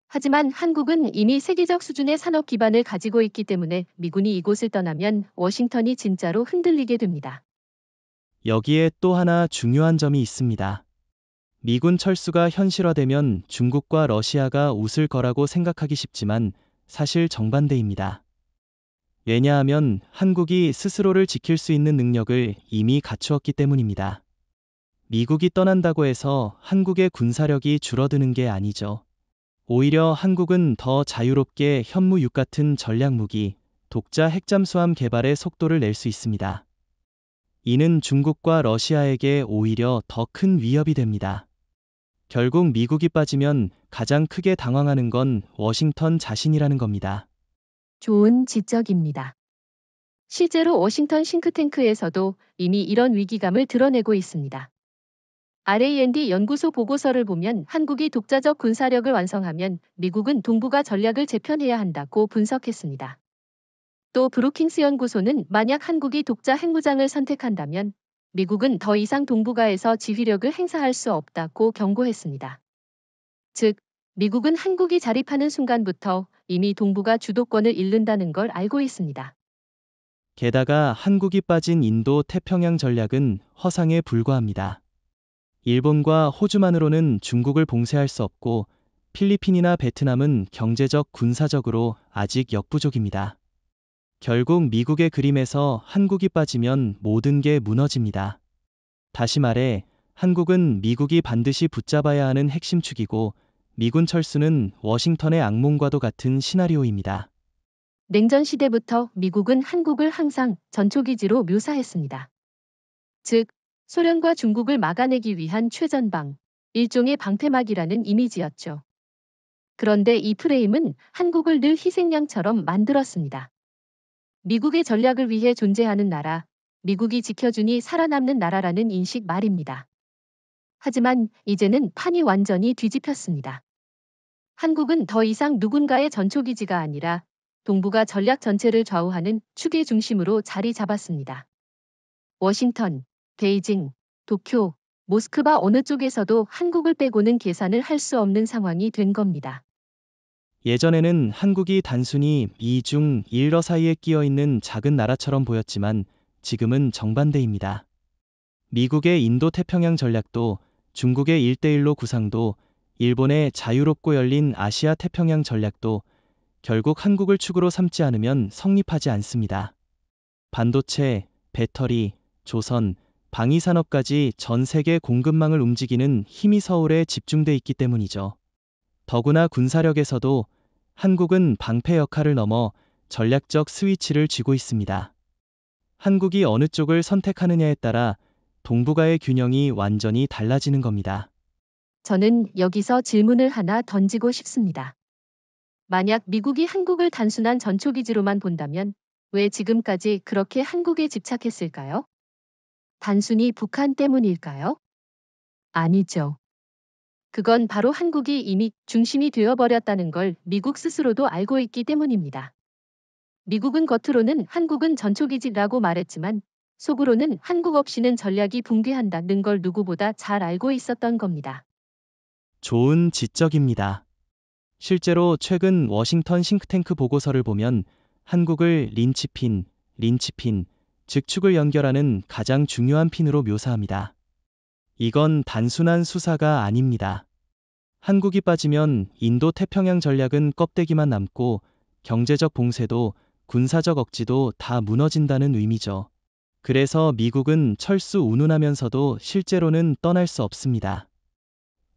하지만 한국은 이미 세계적 수준의 산업 기반을 가지고 있기 때문에 미군이 이곳을 떠나면 워싱턴이 진짜로 흔들리게 됩니다. 여기에 또 하나 중요한 점이 있습니다. 미군 철수가 현실화되면 중국과 러시아가 웃을 거라고 생각하기 쉽지만 사실 정반대입니다. 왜냐하면 한국이 스스로를 지킬 수 있는 능력을 이미 갖추었기 때문입니다. 미국이 떠난다고 해서 한국의 군사력이 줄어드는 게 아니죠. 오히려 한국은 더 자유롭게 현무육 같은 전략무기, 독자 핵잠수함 개발의 속도를 낼 수 있습니다. 이는 중국과 러시아에게 오히려 더 큰 위협이 됩니다. 결국 미국이 빠지면 가장 크게 당황하는 건 워싱턴 자신이라는 겁니다. 좋은 지적입니다. 실제로 워싱턴 싱크탱크에서도 이미 이런 위기감을 드러내고 있습니다. R&D 연구소 보고서를 보면 한국이 독자적 군사력을 완성하면 미국은 동북아 전략을 재편해야 한다고 분석했습니다. 또 브루킹스 연구소는 만약 한국이 독자 핵무장을 선택한다면 미국은 더 이상 동북아에서 지휘력을 행사할 수 없다고 경고했습니다. 즉, 미국은 한국이 자립하는 순간부터 이미 동북아 주도권을 잃는다는 걸 알고 있습니다. 게다가 한국이 빠진 인도 태평양 전략은 허상에 불과합니다. 일본과 호주만으로는 중국을 봉쇄할 수 없고 필리핀이나 베트남은 경제적, 군사적으로 아직 역부족입니다. 결국 미국의 그림에서 한국이 빠지면 모든 게 무너집니다. 다시 말해, 한국은 미국이 반드시 붙잡아야 하는 핵심 축이고 미군 철수는 워싱턴의 악몽과도 같은 시나리오입니다. 냉전 시대부터 미국은 한국을 항상 전초기지로 묘사했습니다. 즉, 소련과 중국을 막아내기 위한 최전방, 일종의 방패막이라는 이미지였죠. 그런데 이 프레임은 한국을 늘 희생양처럼 만들었습니다. 미국의 전략을 위해 존재하는 나라, 미국이 지켜주니 살아남는 나라라는 인식 말입니다. 하지만 이제는 판이 완전히 뒤집혔습니다. 한국은 더 이상 누군가의 전초기지가 아니라 동북아 전략 전체를 좌우하는 축의 중심으로 자리 잡았습니다. 워싱턴, 베이징, 도쿄, 모스크바 어느 쪽에서도 한국을 빼고는 계산을 할 수 없는 상황이 된 겁니다. 예전에는 한국이 단순히 미-중 일러 사이에 끼어 있는 작은 나라처럼 보였지만 지금은 정반대입니다. 미국의 인도 태평양 전략도 중국의 1대1로 구상도 일본의 자유롭고 열린 아시아 태평양 전략도 결국 한국을 축으로 삼지 않으면 성립하지 않습니다. 반도체, 배터리, 조선, 방위산업까지 전 세계 공급망을 움직이는 힘이 서울에 집중돼 있기 때문이죠. 더구나 군사력에서도 한국은 방패 역할을 넘어 전략적 스위치를 쥐고 있습니다. 한국이 어느 쪽을 선택하느냐에 따라 동북아의 균형이 완전히 달라지는 겁니다. 저는 여기서 질문을 하나 던지고 싶습니다. 만약 미국이 한국을 단순한 전초기지로만 본다면 왜 지금까지 그렇게 한국에 집착했을까요? 단순히 북한 때문일까요? 아니죠. 그건 바로 한국이 이미 중심이 되어버렸다는 걸 미국 스스로도 알고 있기 때문입니다. 미국은 겉으로는 한국은 전초기지라고 말했지만 속으로는 한국 없이는 전략이 붕괴한다는 걸 누구보다 잘 알고 있었던 겁니다. 좋은 지적입니다. 실제로 최근 워싱턴 싱크탱크 보고서를 보면 한국을 린치핀, 즉 축을 연결하는 가장 중요한 핀으로 묘사합니다. 이건 단순한 수사가 아닙니다. 한국이 빠지면 인도 태평양 전략은 껍데기만 남고 경제적 봉쇄도 군사적 억지도 다 무너진다는 의미죠. 그래서 미국은 철수 운운하면서도 실제로는 떠날 수 없습니다.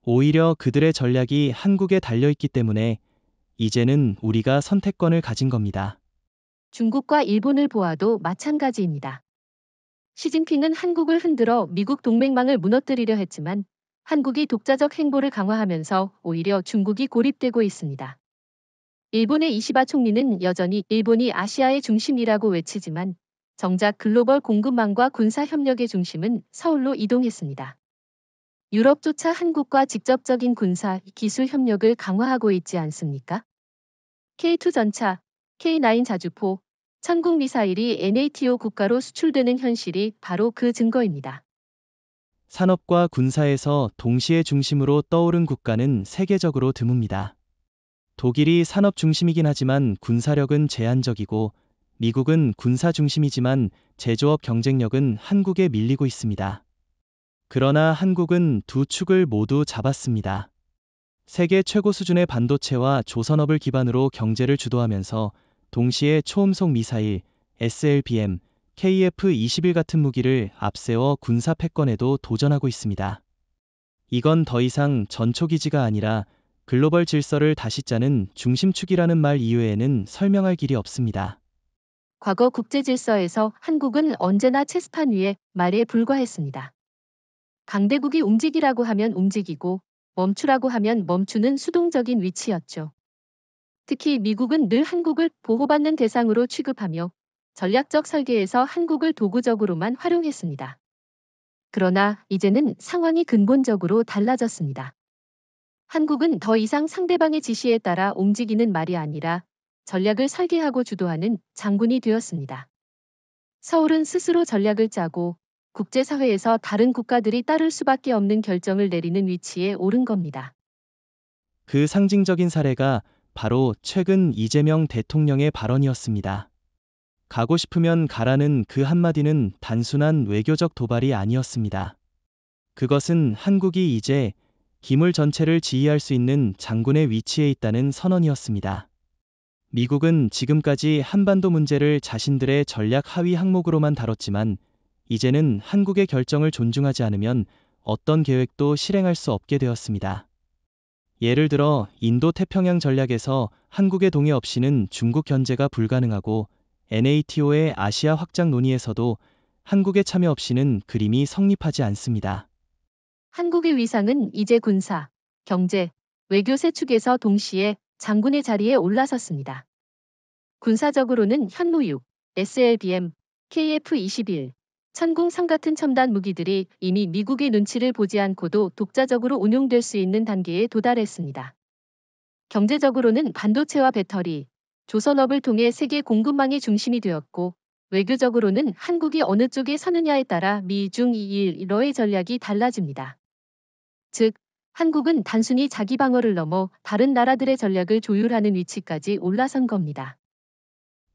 오히려 그들의 전략이 한국에 달려있기 때문에 이제는 우리가 선택권을 가진 겁니다. 중국과 일본을 보아도 마찬가지입니다. 시진핑은 한국을 흔들어 미국 동맹망을 무너뜨리려 했지만 한국이 독자적 행보를 강화하면서 오히려 중국이 고립되고 있습니다. 일본의 이시바 총리는 여전히 일본이 아시아의 중심이라고 외치지만 정작 글로벌 공급망과 군사 협력의 중심은 서울로 이동했습니다. 유럽조차 한국과 직접적인 군사, 기술 협력을 강화하고 있지 않습니까? K2 전차, K9 자주포, 천국 미사일이 NATO 국가로 수출되는 현실이 바로 그 증거입니다. 산업과 군사에서 동시에 중심으로 떠오른 국가는 세계적으로 드뭅니다. 독일이 산업 중심이긴 하지만 군사력은 제한적이고 미국은 군사 중심이지만 제조업 경쟁력은 한국에 밀리고 있습니다. 그러나 한국은 두 축을 모두 잡았습니다. 세계 최고 수준의 반도체와 조선업을 기반으로 경제를 주도하면서 동시에 초음속 미사일, SLBM, KF-21 같은 무기를 앞세워 군사 패권에도 도전하고 있습니다. 이건 더 이상 전초기지가 아니라 글로벌 질서를 다시 짜는 중심축이라는 말 이외에는 설명할 길이 없습니다. 과거 국제 질서에서 한국은 언제나 체스판 위에 말에 불과했습니다. 강대국이 움직이라고 하면 움직이고 멈추라고 하면 멈추는 수동적인 위치였죠. 특히 미국은 늘 한국을 보호받는 대상으로 취급하며 전략적 설계에서 한국을 도구적으로만 활용했습니다. 그러나 이제는 상황이 근본적으로 달라졌습니다. 한국은 더 이상 상대방의 지시에 따라 움직이는 말이 아니라 전략을 설계하고 주도하는 장군이 되었습니다. 서울은 스스로 전략을 짜고 국제사회에서 다른 국가들이 따를 수밖에 없는 결정을 내리는 위치에 오른 겁니다. 그 상징적인 사례가 바로 최근 이재명 대통령의 발언이었습니다. 가고 싶으면 가라는 그 한마디는 단순한 외교적 도발이 아니었습니다. 그것은 한국이 이제 기물 전체를 지휘할 수 있는 장군의 위치에 있다는 선언이었습니다. 미국은 지금까지 한반도 문제를 자신들의 전략 하위 항목으로만 다뤘지만 이제는 한국의 결정을 존중하지 않으면 어떤 계획도 실행할 수 없게 되었습니다. 예를 들어 인도-태평양 전략에서 한국의 동의 없이는 중국 견제가 불가능하고 NATO의 아시아 확장 논의에서도 한국의 참여 없이는 그림이 성립하지 않습니다. 한국의 위상은 이제 군사, 경제, 외교 세 축에서 동시에 장군의 자리에 올라섰습니다. 군사적으로는 현무육, SLBM, KF-21, 천궁3 같은 첨단 무기들이 이미 미국의 눈치를 보지 않고도 독자적으로 운용될 수 있는 단계에 도달했습니다. 경제적으로는 반도체와 배터리, 조선업을 통해 세계 공급망의 중심이 되었고 외교적으로는 한국이 어느 쪽에 서느냐에 따라 미, 중, 일러의 전략이 달라집니다. 즉, 한국은 단순히 자기 방어를 넘어 다른 나라들의 전략을 조율하는 위치까지 올라선 겁니다.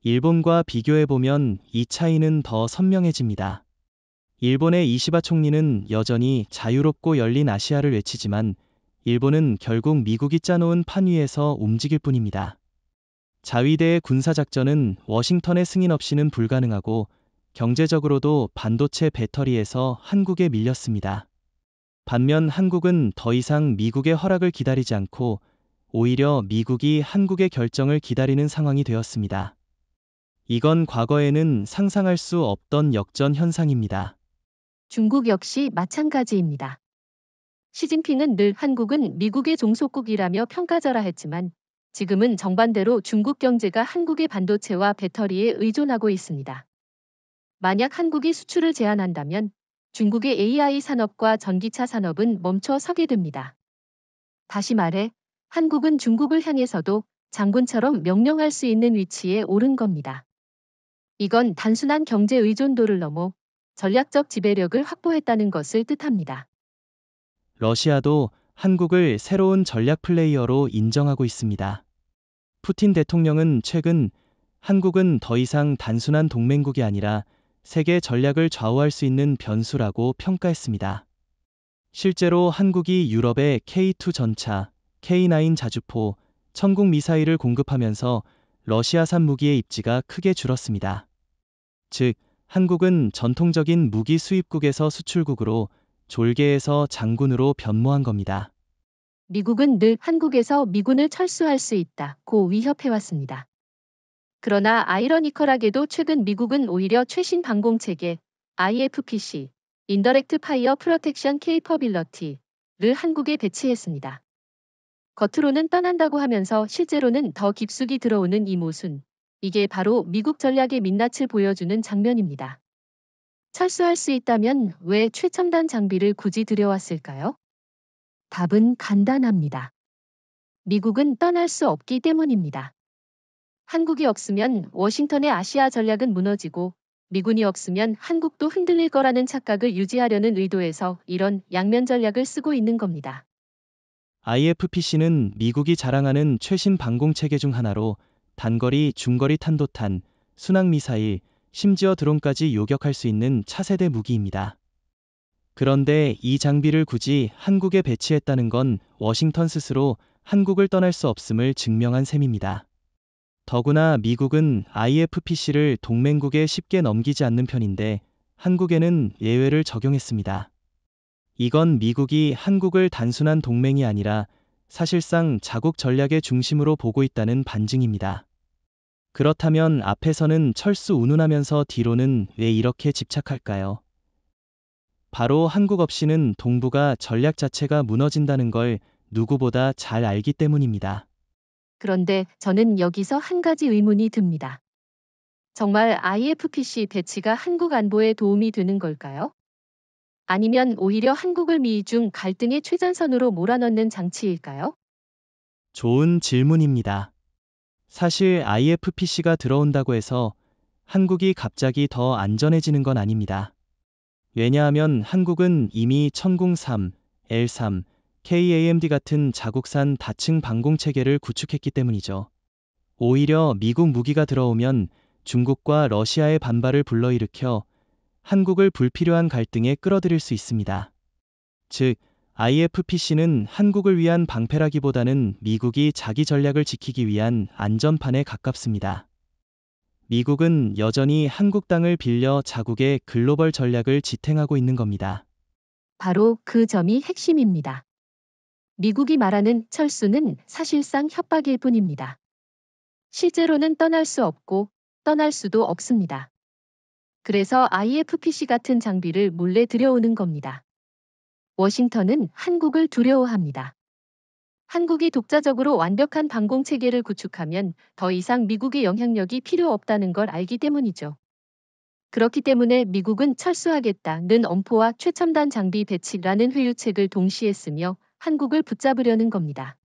일본과 비교해보면 이 차이는 더 선명해집니다. 일본의 이시바 총리는 여전히 자유롭고 열린 아시아를 외치지만 일본은 결국 미국이 짜놓은 판 위에서 움직일 뿐입니다. 자위대의 군사작전은 워싱턴의 승인 없이는 불가능하고 경제적으로도 반도체 배터리에서 한국에 밀렸습니다. 반면 한국은 더 이상 미국의 허락을 기다리지 않고 오히려 미국이 한국의 결정을 기다리는 상황이 되었습니다. 이건 과거에는 상상할 수 없던 역전 현상입니다. 중국 역시 마찬가지입니다. 시진핑은 늘 한국은 미국의 종속국이라며 평가절하 했지만 지금은 정반대로 중국 경제가 한국의 반도체와 배터리에 의존하고 있습니다. 만약 한국이 수출을 제한한다면 중국의 AI 산업과 전기차 산업은 멈춰 서게 됩니다. 다시 말해, 한국은 중국을 향해서도 장군처럼 명령할 수 있는 위치에 오른 겁니다. 이건 단순한 경제 의존도를 넘어 전략적 지배력을 확보했다는 것을 뜻합니다. 러시아도 한국을 새로운 전략 플레이어로 인정하고 있습니다. 푸틴 대통령은 최근 한국은 더 이상 단순한 동맹국이 아니라 세계 전략을 좌우할 수 있는 변수라고 평가했습니다. 실제로 한국이 유럽에 K2 전차, K9 자주포, 천궁 미사일을 공급하면서 러시아산 무기의 입지가 크게 줄었습니다. 즉, 한국은 전통적인 무기 수입국에서 수출국으로, 졸개에서 장군으로 변모한 겁니다. 미국은 늘 한국에서 미군을 철수할 수 있다고 위협해왔습니다. 그러나 아이러니컬하게도 최근 미국은 오히려 최신 방공체계 IFPC, 인더렉트 파이어 프로텍션 케이퍼빌러티를 한국에 배치했습니다. 겉으로는 떠난다고 하면서 실제로는 더 깊숙이 들어오는 이 모순. 이게 바로 미국 전략의 민낯을 보여주는 장면입니다. 철수할 수 있다면 왜 최첨단 장비를 굳이 들여왔을까요? 답은 간단합니다. 미국은 떠날 수 없기 때문입니다. 한국이 없으면 워싱턴의 아시아 전략은 무너지고 미군이 없으면 한국도 흔들릴 거라는 착각을 유지하려는 의도에서 이런 양면 전략을 쓰고 있는 겁니다. IFPC는 미국이 자랑하는 최신 방공체계 중 하나로 단거리, 중거리 탄도탄, 순항미사일, 심지어 드론까지 요격할 수 있는 차세대 무기입니다. 그런데 이 장비를 굳이 한국에 배치했다는 건 워싱턴 스스로 한국을 떠날 수 없음을 증명한 셈입니다. 더구나 미국은 IFPC를 동맹국에 쉽게 넘기지 않는 편인데 한국에는 예외를 적용했습니다. 이건 미국이 한국을 단순한 동맹이 아니라 사실상 자국 전략의 중심으로 보고 있다는 반증입니다. 그렇다면 앞에서는 철수 운운하면서 뒤로는 왜 이렇게 집착할까요? 바로 한국 없이는 동북아 전략 자체가 무너진다는 걸 누구보다 잘 알기 때문입니다. 그런데 저는 여기서 한 가지 의문이 듭니다. 정말 IFPC 배치가 한국 안보에 도움이 되는 걸까요? 아니면 오히려 한국을 미중 갈등의 최전선으로 몰아넣는 장치일까요? 좋은 질문입니다. 사실 IFPC가 들어온다고 해서 한국이 갑자기 더 안전해지는 건 아닙니다. 왜냐하면 한국은 이미 천궁-3, L-3, KAMD 같은 자국산 다층 방공체계를 구축했기 때문이죠. 오히려 미국 무기가 들어오면 중국과 러시아의 반발을 불러일으켜 한국을 불필요한 갈등에 끌어들일 수 있습니다. 즉, IFPC는 한국을 위한 방패라기보다는 미국이 자기 전략을 지키기 위한 안전판에 가깝습니다. 미국은 여전히 한국 땅을 빌려 자국의 글로벌 전략을 지탱하고 있는 겁니다. 바로 그 점이 핵심입니다. 미국이 말하는 철수는 사실상 협박일 뿐입니다. 실제로는 떠날 수 없고 떠날 수도 없습니다. 그래서 IFPC 같은 장비를 몰래 들여오는 겁니다. 워싱턴은 한국을 두려워합니다. 한국이 독자적으로 완벽한 방공체계를 구축하면 더 이상 미국의 영향력이 필요 없다는 걸 알기 때문이죠. 그렇기 때문에 미국은 철수하겠다는 엄포와 최첨단 장비 배치라는 회유책을 동시에 쓰며 한국을 붙잡으려는 겁니다.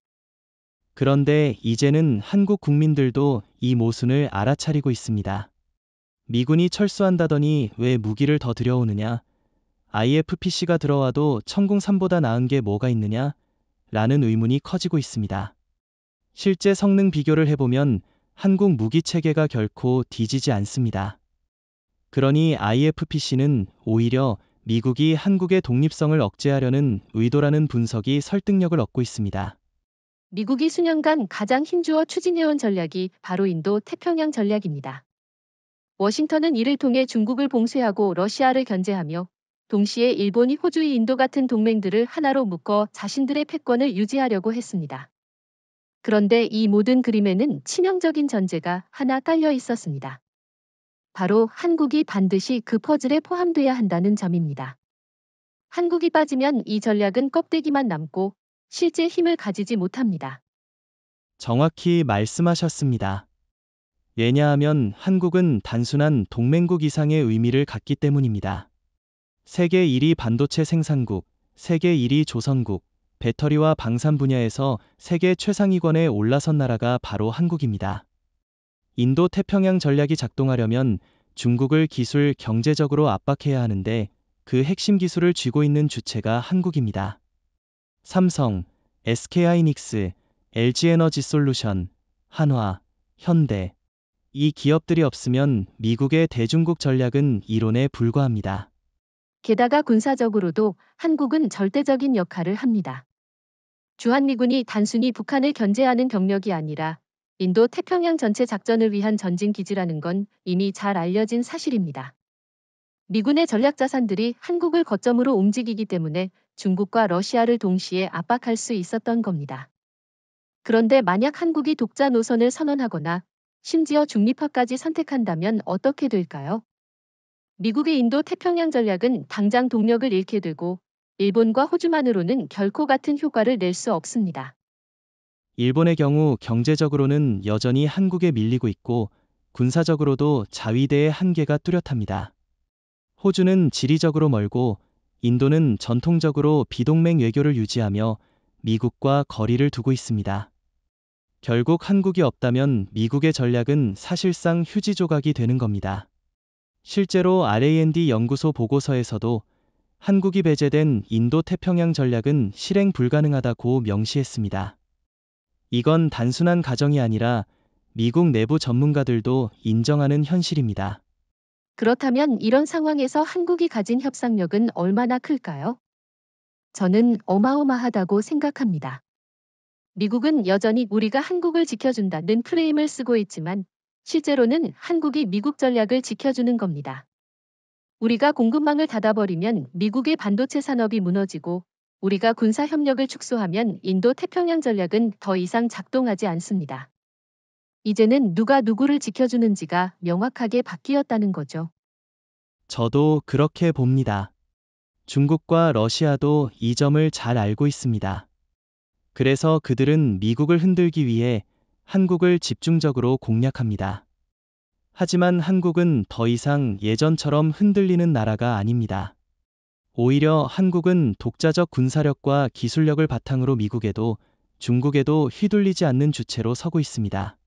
그런데 이제는 한국 국민들도 이 모순을 알아차리고 있습니다. 미군이 철수한다더니 왜 무기를 더 들여오느냐? IFPC가 들어와도 천궁3보다 나은 게 뭐가 있느냐? 라는 의문이 커지고 있습니다. 실제 성능 비교를 해보면 한국 무기 체계가 결코 뒤지지 않습니다. 그러니 IFPC는 오히려 미국이 한국의 독립성을 억제하려는 의도라는 분석이 설득력을 얻고 있습니다. 미국이 수년간 가장 힘주어 추진해온 전략이 바로 인도 태평양 전략입니다. 워싱턴은 이를 통해 중국을 봉쇄하고 러시아를 견제하며 동시에 일본이 호주의 인도 같은 동맹들을 하나로 묶어 자신들의 패권을 유지하려고 했습니다. 그런데 이 모든 그림에는 치명적인 전제가 하나 깔려 있었습니다. 바로 한국이 반드시 그 퍼즐에 포함돼야 한다는 점입니다. 한국이 빠지면 이 전략은 껍데기만 남고 실제 힘을 가지지 못합니다. 정확히 말씀하셨습니다. 왜냐하면 한국은 단순한 동맹국 이상의 의미를 갖기 때문입니다. 세계 1위 반도체 생산국, 세계 1위 조선국, 배터리와 방산 분야에서 세계 최상위권에 올라선 나라가 바로 한국입니다. 인도 태평양 전략이 작동하려면 중국을 기술, 경제적으로 압박해야 하는데 그 핵심 기술을 쥐고 있는 주체가 한국입니다. 삼성, SK하이닉스, LG에너지솔루션, 한화, 현대. 이 기업들이 없으면 미국의 대중국 전략은 이론에 불과합니다. 게다가 군사적으로도 한국은 절대적인 역할을 합니다. 주한미군이 단순히 북한을 견제하는 병력이 아니라 인도 태평양 전체 작전을 위한 전진 기지라는 건 이미 잘 알려진 사실입니다. 미군의 전략 자산들이 한국을 거점으로 움직이기 때문에 중국과 러시아를 동시에 압박할 수 있었던 겁니다. 그런데 만약 한국이 독자 노선을 선언하거나 심지어 중립화까지 선택한다면 어떻게 될까요? 미국의 인도 태평양 전략은 당장 동력을 잃게 되고 일본과 호주만으로는 결코 같은 효과를 낼 수 없습니다. 일본의 경우 경제적으로는 여전히 한국에 밀리고 있고 군사적으로도 자위대의 한계가 뚜렷합니다. 호주는 지리적으로 멀고 인도는 전통적으로 비동맹 외교를 유지하며 미국과 거리를 두고 있습니다. 결국 한국이 없다면 미국의 전략은 사실상 휴지 조각이 되는 겁니다. 실제로 R&D 연구소 보고서에서도 한국이 배제된 인도 태평양 전략은 실행 불가능하다고 명시했습니다. 이건 단순한 가정이 아니라 미국 내부 전문가들도 인정하는 현실입니다. 그렇다면 이런 상황에서 한국이 가진 협상력은 얼마나 클까요? 저는 어마어마하다고 생각합니다. 미국은 여전히 우리가 한국을 지켜준다는 프레임을 쓰고 있지만 실제로는 한국이 미국 전략을 지켜주는 겁니다. 우리가 공급망을 닫아버리면 미국의 반도체 산업이 무너지고 우리가 군사 협력을 축소하면 인도 태평양 전략은 더 이상 작동하지 않습니다. 이제는 누가 누구를 지켜주는지가 명확하게 바뀌었다는 거죠. 저도 그렇게 봅니다. 중국과 러시아도 이 점을 잘 알고 있습니다. 그래서 그들은 미국을 흔들기 위해 한국을 집중적으로 공략합니다. 하지만 한국은 더 이상 예전처럼 흔들리는 나라가 아닙니다. 오히려 한국은 독자적 군사력과 기술력을 바탕으로 미국에도 중국에도 휘둘리지 않는 주체로 서고 있습니다.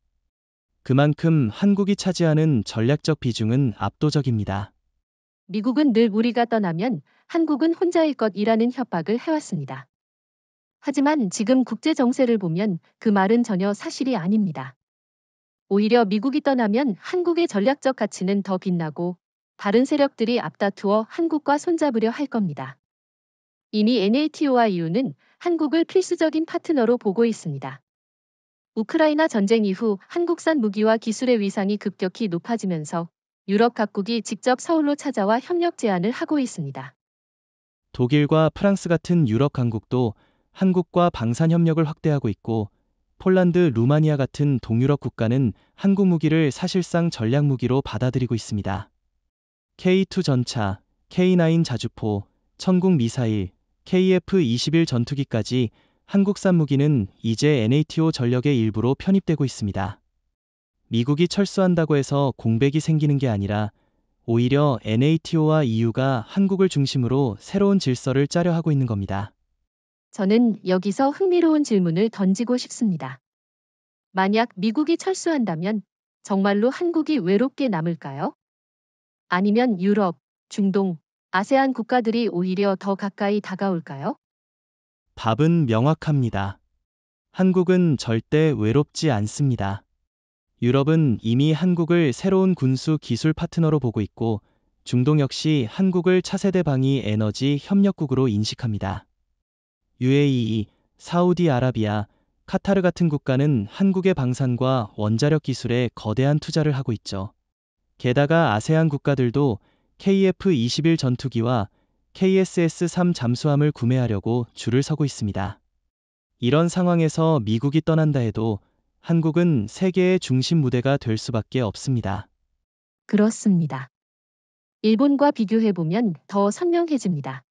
그만큼 한국이 차지하는 전략적 비중은 압도적입니다. 미국은 늘 우리가 떠나면 한국은 혼자일 것이라는 협박을 해왔습니다. 하지만 지금 국제 정세를 보면 그 말은 전혀 사실이 아닙니다. 오히려 미국이 떠나면 한국의 전략적 가치는 더 빛나고 다른 세력들이 앞다투어 한국과 손잡으려 할 겁니다. 이미 NATO와 EU는 한국을 필수적인 파트너로 보고 있습니다. 우크라이나 전쟁 이후 한국산 무기와 기술의 위상이 급격히 높아지면서 유럽 각국이 직접 서울로 찾아와 협력 제안을 하고 있습니다. 독일과 프랑스 같은 유럽 강국도 한국과 방산 협력을 확대하고 있고 폴란드, 루마니아 같은 동유럽 국가는 한국 무기를 사실상 전략 무기로 받아들이고 있습니다. K2 전차, K9 자주포, 천국 미사일, KF-21 전투기까지 한국산 무기는 이제 NATO 전력의 일부로 편입되고 있습니다. 미국이 철수한다고 해서 공백이 생기는 게 아니라 오히려 NATO와 EU가 한국을 중심으로 새로운 질서를 짜려 하고 있는 겁니다. 저는 여기서 흥미로운 질문을 던지고 싶습니다. 만약 미국이 철수한다면 정말로 한국이 외롭게 남을까요? 아니면 유럽, 중동, 아세안 국가들이 오히려 더 가까이 다가올까요? 답은 명확합니다. 한국은 절대 외롭지 않습니다. 유럽은 이미 한국을 새로운 군수 기술 파트너로 보고 있고 중동 역시 한국을 차세대 방위 에너지 협력국으로 인식합니다. UAE, 사우디아라비아, 카타르 같은 국가는 한국의 방산과 원자력 기술에 거대한 투자를 하고 있죠. 게다가 아세안 국가들도 KF-21 전투기와 KSS-3 잠수함을 구매하려고 줄을 서고 있습니다. 이런 상황에서 미국이 떠난다 해도 한국은 세계의 중심 무대가 될 수밖에 없습니다. 그렇습니다. 일본과 비교해보면 더 선명해집니다.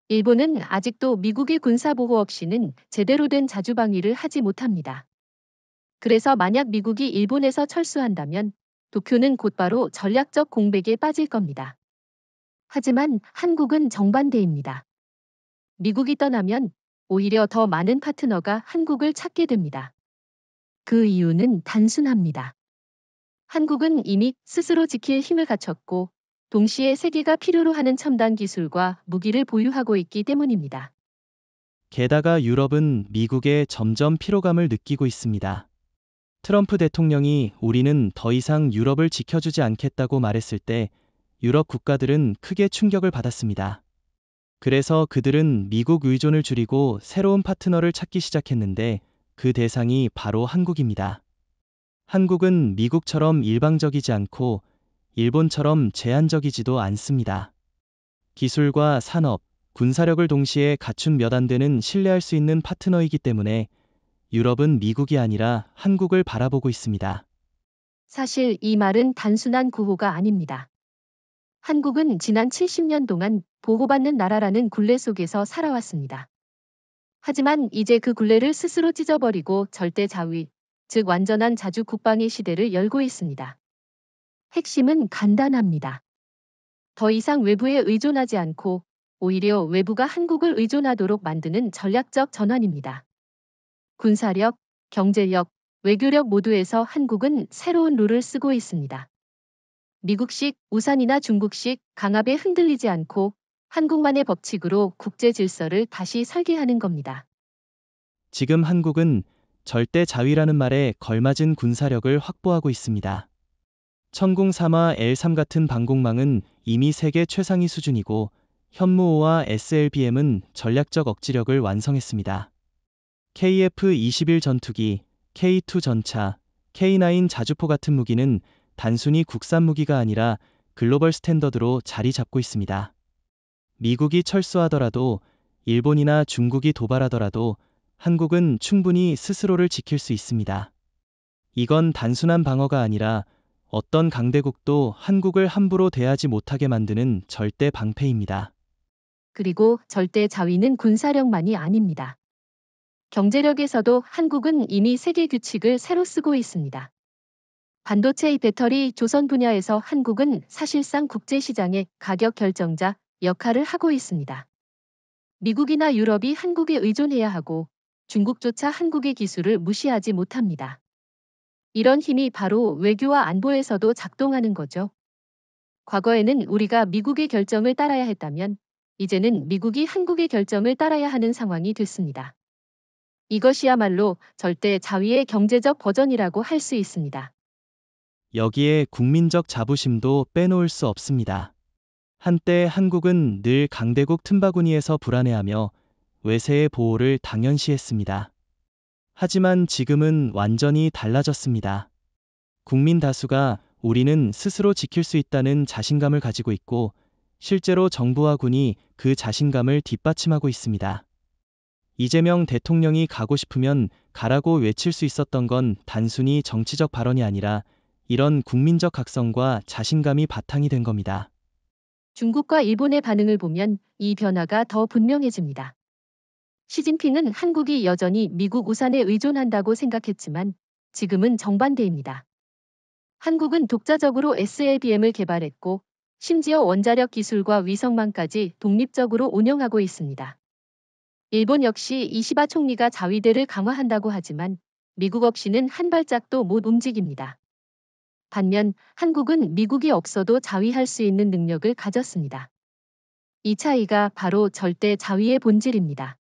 일본은 아직도 미국의 군사보호 없이는 제대로 된 자주방위를 하지 못합니다. 그래서 만약 미국이 일본에서 철수한다면 도쿄는 곧바로 전략적 공백에 빠질 겁니다. 하지만 한국은 정반대입니다. 미국이 떠나면 오히려 더 많은 파트너가 한국을 찾게 됩니다. 그 이유는 단순합니다. 한국은 이미 스스로 지킬 힘을 갖췄고 동시에 세계가 필요로 하는 첨단 기술과 무기를 보유하고 있기 때문입니다. 게다가 유럽은 미국에 점점 피로감을 느끼고 있습니다. 트럼프 대통령이 우리는 더 이상 유럽을 지켜주지 않겠다고 말했을 때 유럽 국가들은 크게 충격을 받았습니다. 그래서 그들은 미국 의존을 줄이고 새로운 파트너를 찾기 시작했는데 그 대상이 바로 한국입니다. 한국은 미국처럼 일방적이지 않고 일본처럼 제한적이지도 않습니다. 기술과 산업, 군사력을 동시에 갖춘 몇 안 되는 신뢰할 수 있는 파트너이기 때문에 유럽은 미국이 아니라 한국을 바라보고 있습니다. 사실 이 말은 단순한 구호가 아닙니다. 한국은 지난 70년 동안 보호받는 나라라는 굴레 속에서 살아왔습니다. 하지만 이제 그 굴레를 스스로 찢어버리고 절대 자위, 즉 완전한 자주 국방의 시대를 열고 있습니다. 핵심은 간단합니다. 더 이상 외부에 의존하지 않고 오히려 외부가 한국을 의존하도록 만드는 전략적 전환입니다. 군사력, 경제력, 외교력 모두에서 한국은 새로운 룰을 쓰고 있습니다. 미국식, 우산이나 중국식 강압에 흔들리지 않고 한국만의 법칙으로 국제 질서를 다시 설계하는 겁니다. 지금 한국은 절대 자위라는 말에 걸맞은 군사력을 확보하고 있습니다. 천공3화 L3 같은 방공망은 이미 세계 최상위 수준이고 현무5와 SLBM은 전략적 억지력을 완성했습니다. KF-21 전투기, K2 전차, K9 자주포 같은 무기는 단순히 국산 무기가 아니라 글로벌 스탠더드로 자리 잡고 있습니다. 미국이 철수하더라도 일본이나 중국이 도발하더라도 한국은 충분히 스스로를 지킬 수 있습니다. 이건 단순한 방어가 아니라 어떤 강대국도 한국을 함부로 대하지 못하게 만드는 절대 방패입니다. 그리고 절대 자위는 군사력만이 아닙니다. 경제력에서도 한국은 이미 세계 규칙을 새로 쓰고 있습니다. 반도체 배터리 조선 분야에서 한국은 사실상 국제시장의 가격 결정자 역할을 하고 있습니다. 미국이나 유럽이 한국에 의존해야 하고 중국조차 한국의 기술을 무시하지 못합니다. 이런 힘이 바로 외교와 안보에서도 작동하는 거죠. 과거에는 우리가 미국의 결정을 따라야 했다면 이제는 미국이 한국의 결정을 따라야 하는 상황이 됐습니다. 이것이야말로 절대 자위의 경제적 버전이라고 할 수 있습니다. 여기에 국민적 자부심도 빼놓을 수 없습니다. 한때 한국은 늘 강대국 틈바구니에서 불안해하며 외세의 보호를 당연시했습니다. 하지만 지금은 완전히 달라졌습니다. 국민 다수가 우리는 스스로 지킬 수 있다는 자신감을 가지고 있고 실제로 정부와 군이 그 자신감을 뒷받침하고 있습니다. 이재명 대통령이 가고 싶으면 가라고 외칠 수 있었던 건 단순히 정치적 발언이 아니라 이런 국민적 각성과 자신감이 바탕이 된 겁니다. 중국과 일본의 반응을 보면 이 변화가 더 분명해집니다. 시진핑은 한국이 여전히 미국 우산에 의존한다고 생각했지만 지금은 정반대입니다. 한국은 독자적으로 SLBM을 개발했고 심지어 원자력 기술과 위성망까지 독립적으로 운영하고 있습니다. 일본 역시 이시바 총리가 자위대를 강화한다고 하지만 미국 없이는 한 발짝도 못 움직입니다. 반면 한국은 미국이 없어도 자위할 수 있는 능력을 가졌습니다. 이 차이가 바로 절대 자위의 본질입니다.